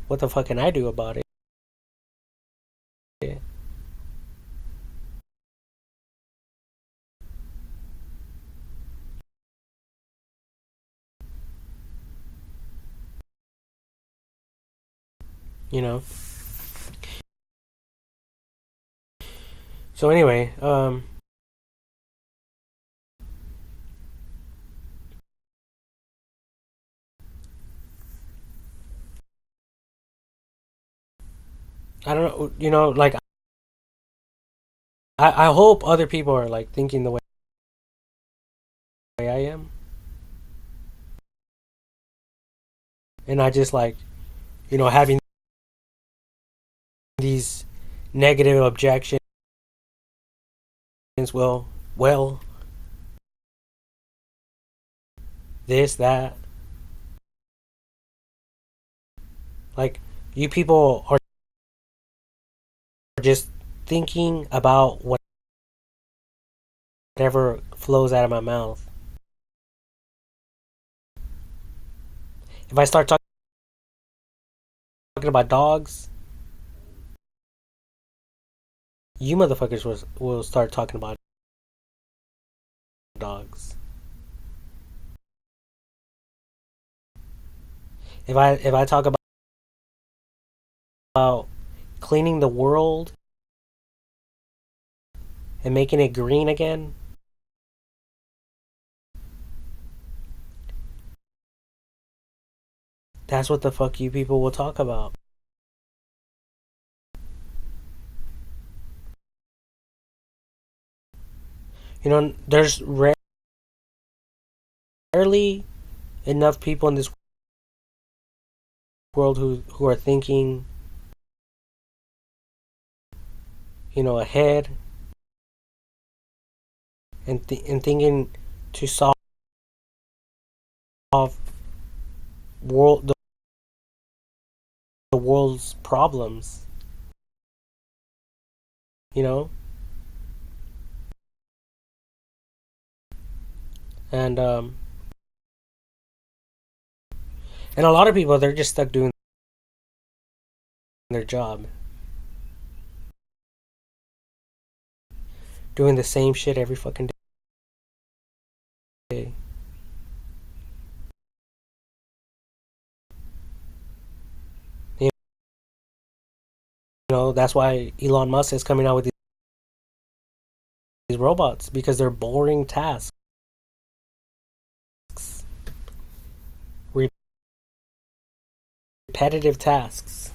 S2: what the fuck can I do about it? You know. So anyway, I don't know. You know, like I hope other people are like thinking the way I am, and I just like, you know, having these negative objections. Well, this, that. Like, you people are just thinking about whatever flows out of my mouth. If I start talking about dogs, you motherfuckers will start talking about dogs. If I talk about cleaning the world and making it green again, that's what the fuck you people will talk about. You know, there's rarely enough people in this world who are thinking, you know, ahead and thinking to solve world the world's problems. You know, and a lot of people, they're just stuck doing their job, doing the same shit every fucking day. You know, that's why Elon Musk is coming out with these robots, because they're boring tasks, repetitive tasks.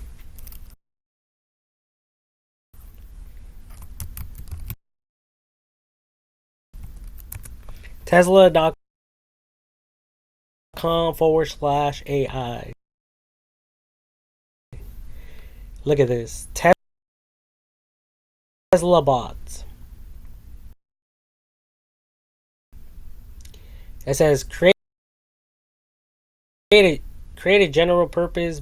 S2: Tesla.com/AI. Look at this. Tesla bots. It says create a general purpose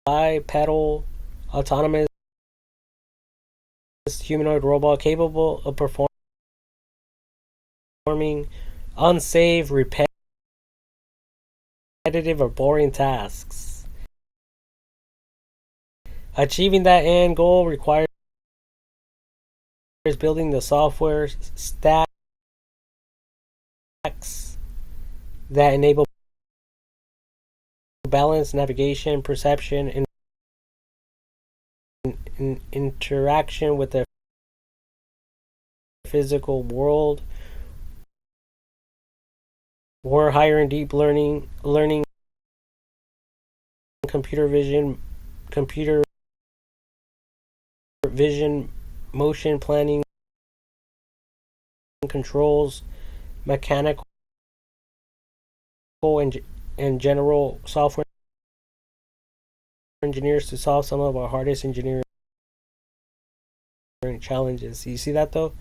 S2: bipedal autonomous humanoid robot capable of performing unsafe, repetitive, or boring tasks. Achieving that end goal requires building the software stacks that enable balance, navigation, perception, and interaction with the physical world. More higher and deep learning, computer vision, motion planning, controls, mechanical and general software engineers to solve some of our hardest engineering challenges. You see that though?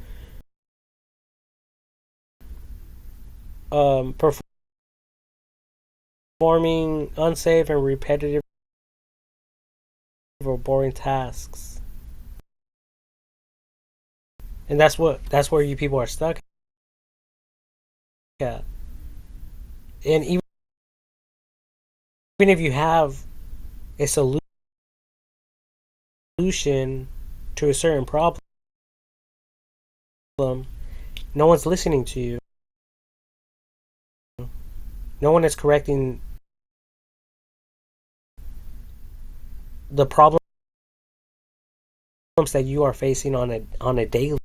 S2: Performing unsafe and repetitive or boring tasks. And that's where you people are stuck at. And even if you have a solution to a certain problem, no one's listening to you. No one is correcting the problems that you are facing on a daily.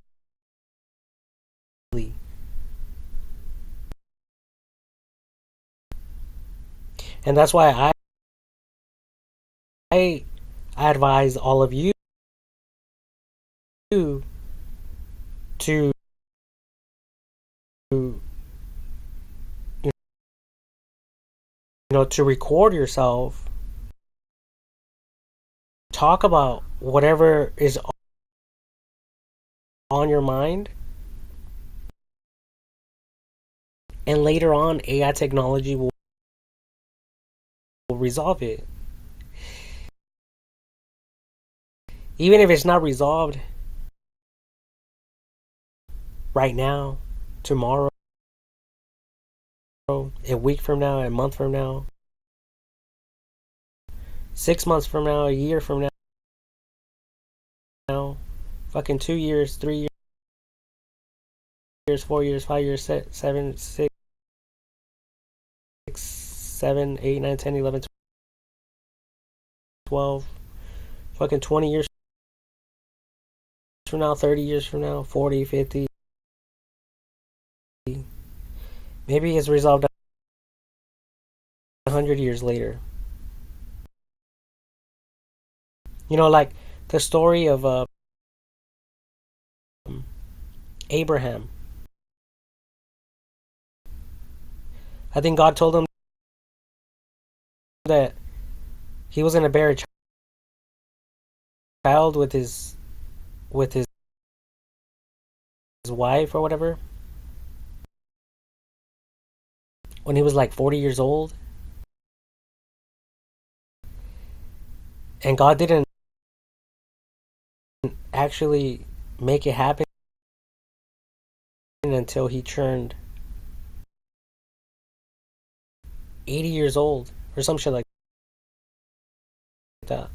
S2: And that's why I advise all of you to to record yourself, talk about whatever is on your mind, and later on AI technology will resolve it. even if it's not resolved right now, tomorrow, a week from now, a month from now, 6 months from now, a year from now, fucking 2 years, 3 years, 4 years, 5 years, 7, 6, 7, 8, 9, 10, 11, 12, fucking 20 years from now, 30 years from now, 40, 50. Maybe it's resolved 100 years later. You know, like the story of Abraham. I think God told him that he was going to bear a child with his wife or whatever when he was like 40 years old, and God didn't actually make it happen until he turned 80 years old or some shit like that.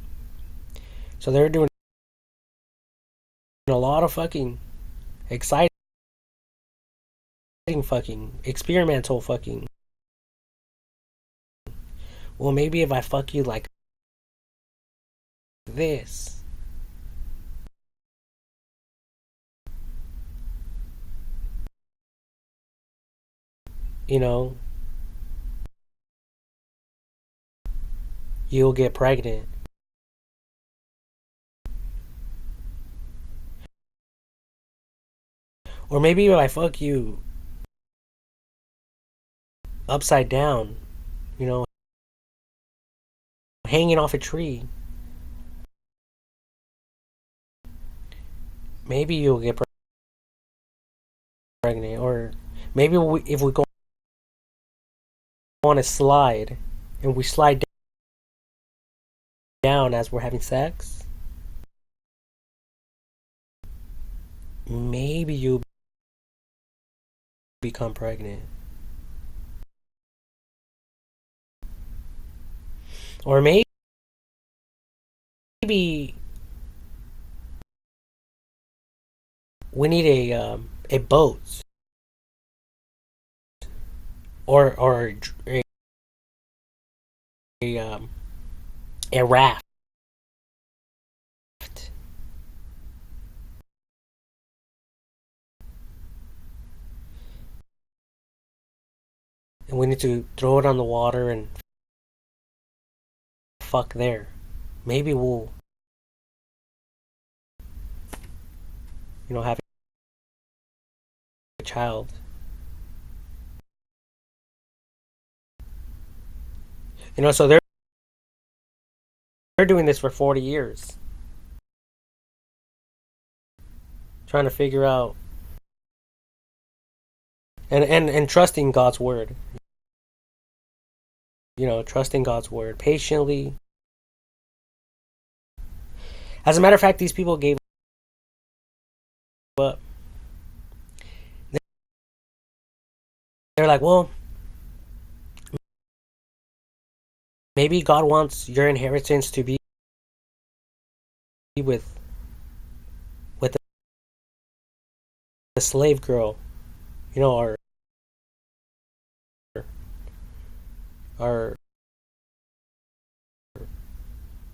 S2: So they're doing a lot of fucking exciting fucking experimental fucking. Well, maybe if I fuck you like this, you know, you'll get pregnant. Or maybe if I fuck you upside down, you know, hanging off a tree, maybe you'll get pregnant. Or maybe if we go on a slide and we slide down as we're having sex, maybe you'll become pregnant. Or maybe we need a boat or a raft, and we need to throw it on the water and fuck there. Maybe we'll, you know, have a child. You know, so they're doing this for 40 years, trying to figure out and trusting God's word. You know, trusting God's word patiently. As a matter of fact, these people gave up. They're like, well, maybe God wants your inheritance to be with the slave girl, you know, our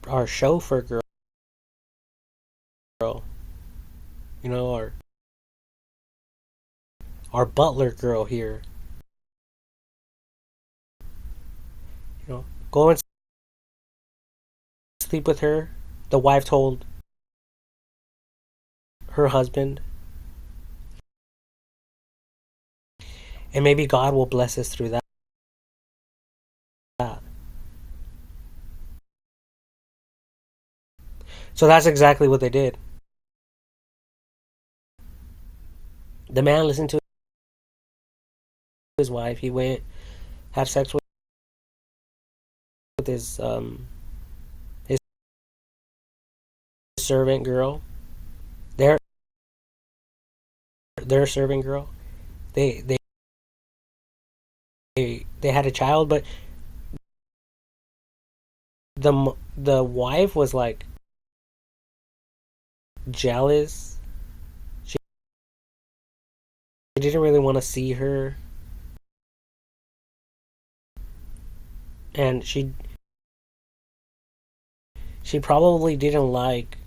S2: our chauffeur girl, you know, our butler girl here. You know, go and sleep with her. The wife told her husband. And maybe God will bless us through that. So that's exactly what they did. The man listened to his wife. He went, had sex with his servant girl, their their servant girl, they they they had a child, but the wife was like jealous. She didn't really want to see her, and she probably didn't like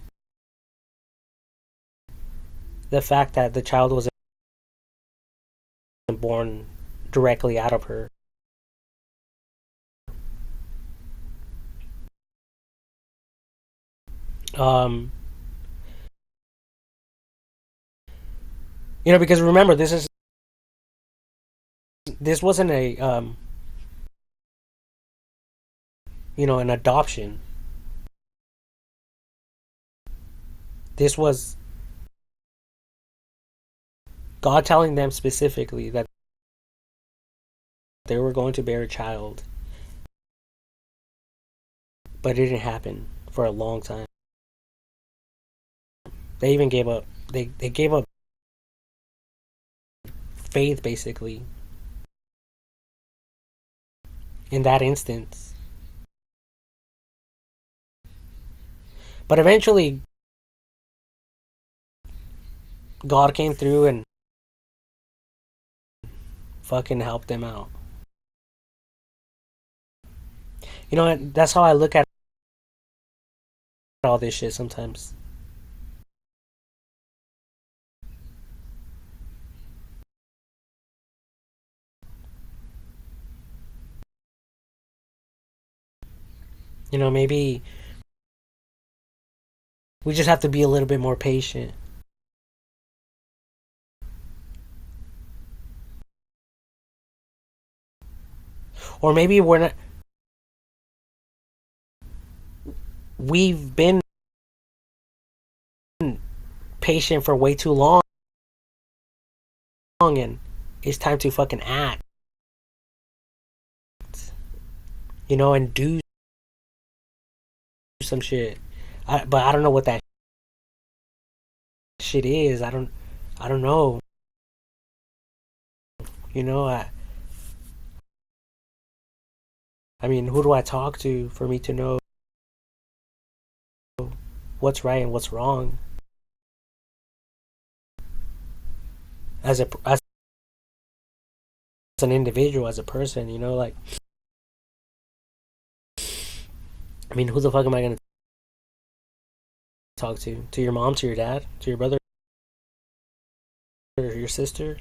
S2: the fact that the child wasn't born directly out of her. Um, because remember, this wasn't a an adoption. This was God telling them specifically that they were going to bear a child, but it didn't happen for a long time. They even gave up. They gave up faith, basically, in that instance. But eventually, God came through and fucking helped them out. That's how I look at all this shit sometimes. Maybe we just have to be a little bit more patient. Or maybe we're not. We've been patient for way too long, and it's time to fucking act. And do some shit. But I don't know what that shit is. I don't know. I mean, who do I talk to for me to know what's right and what's wrong as an individual, as a person? Like, I mean, who the fuck am I gonna talk to? To your mom, to your dad, to your brother, or your sister?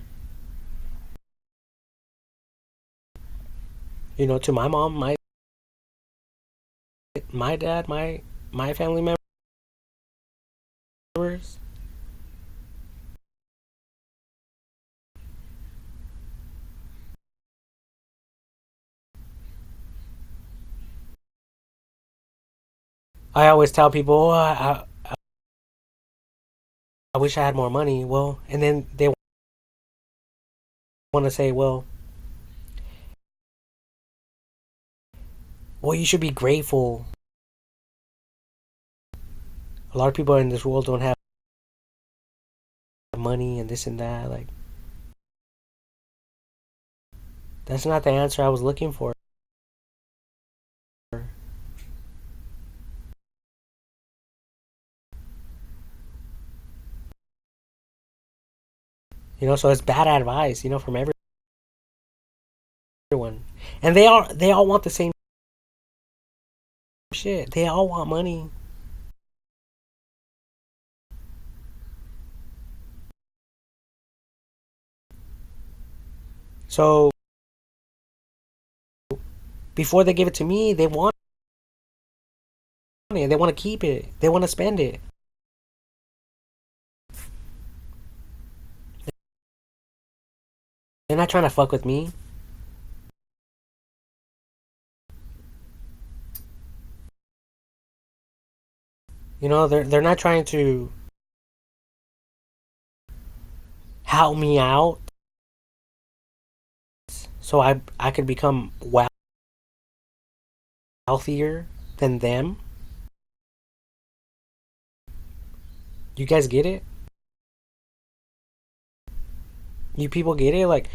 S2: To my mom, my dad, my family members. I always tell people, oh, I wish I had more money. Well, and then they want to say, well, you should be grateful. A lot of people in this world don't have money and this and that. Like, that's not the answer I was looking for. So it's bad advice, from everyone. And they all want the same shit. They all want money. So before they give it to me, they want it. They want to keep it. They want to spend it. They're not trying to fuck with me. They're not trying to help me out so I could become wealthier than them. You guys get it? You people get it? Like,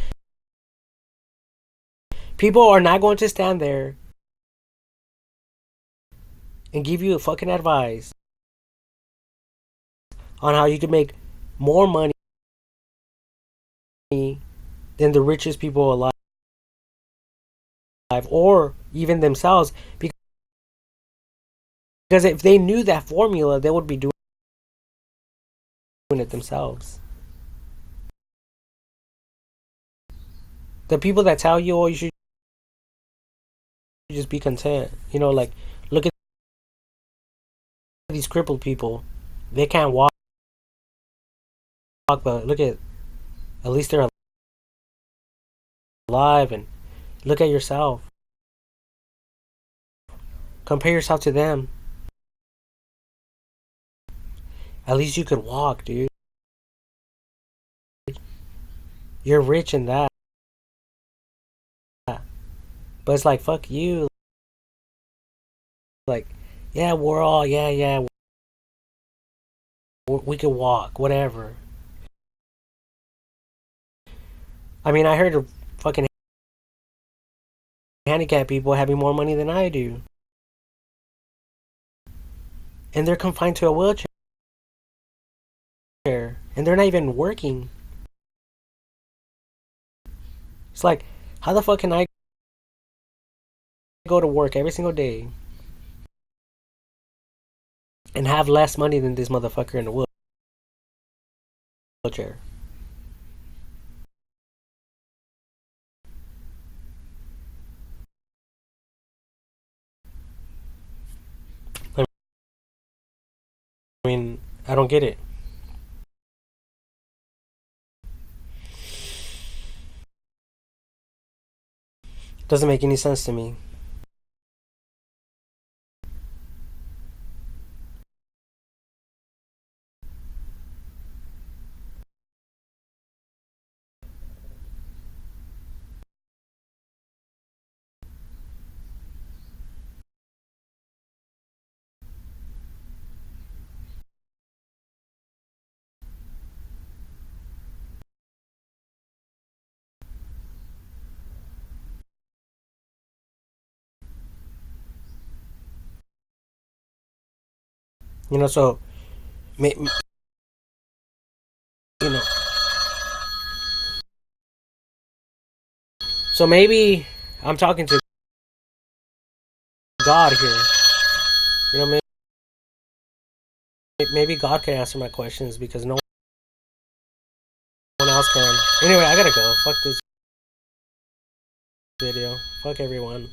S2: people are not going to stand there and give you a fucking advice on how you can make more money than the richest people alive, or even themselves. Because if they knew that formula, they would be doing it themselves. The people that tell you, oh, you should just be content. You know, like, look at these crippled people. They can't walk, but look at least they're alive. And look at yourself. Compare yourself to them. At least you could walk, dude. You're rich in that. But it's like, fuck you. Like, yeah, we're all, yeah. We can walk, whatever. I mean, I heard of fucking handicapped people having more money than I do. And they're confined to a wheelchair. And they're not even working. It's like, how the fuck can I go to work every single day and have less money than this motherfucker in the wheelchair? I mean, I don't get it. Doesn't make any sense to me. You know, so, you know, so maybe I'm talking to God here. You know, maybe God can answer my questions because no one else can. Anyway, I gotta go. Fuck this video. Fuck everyone.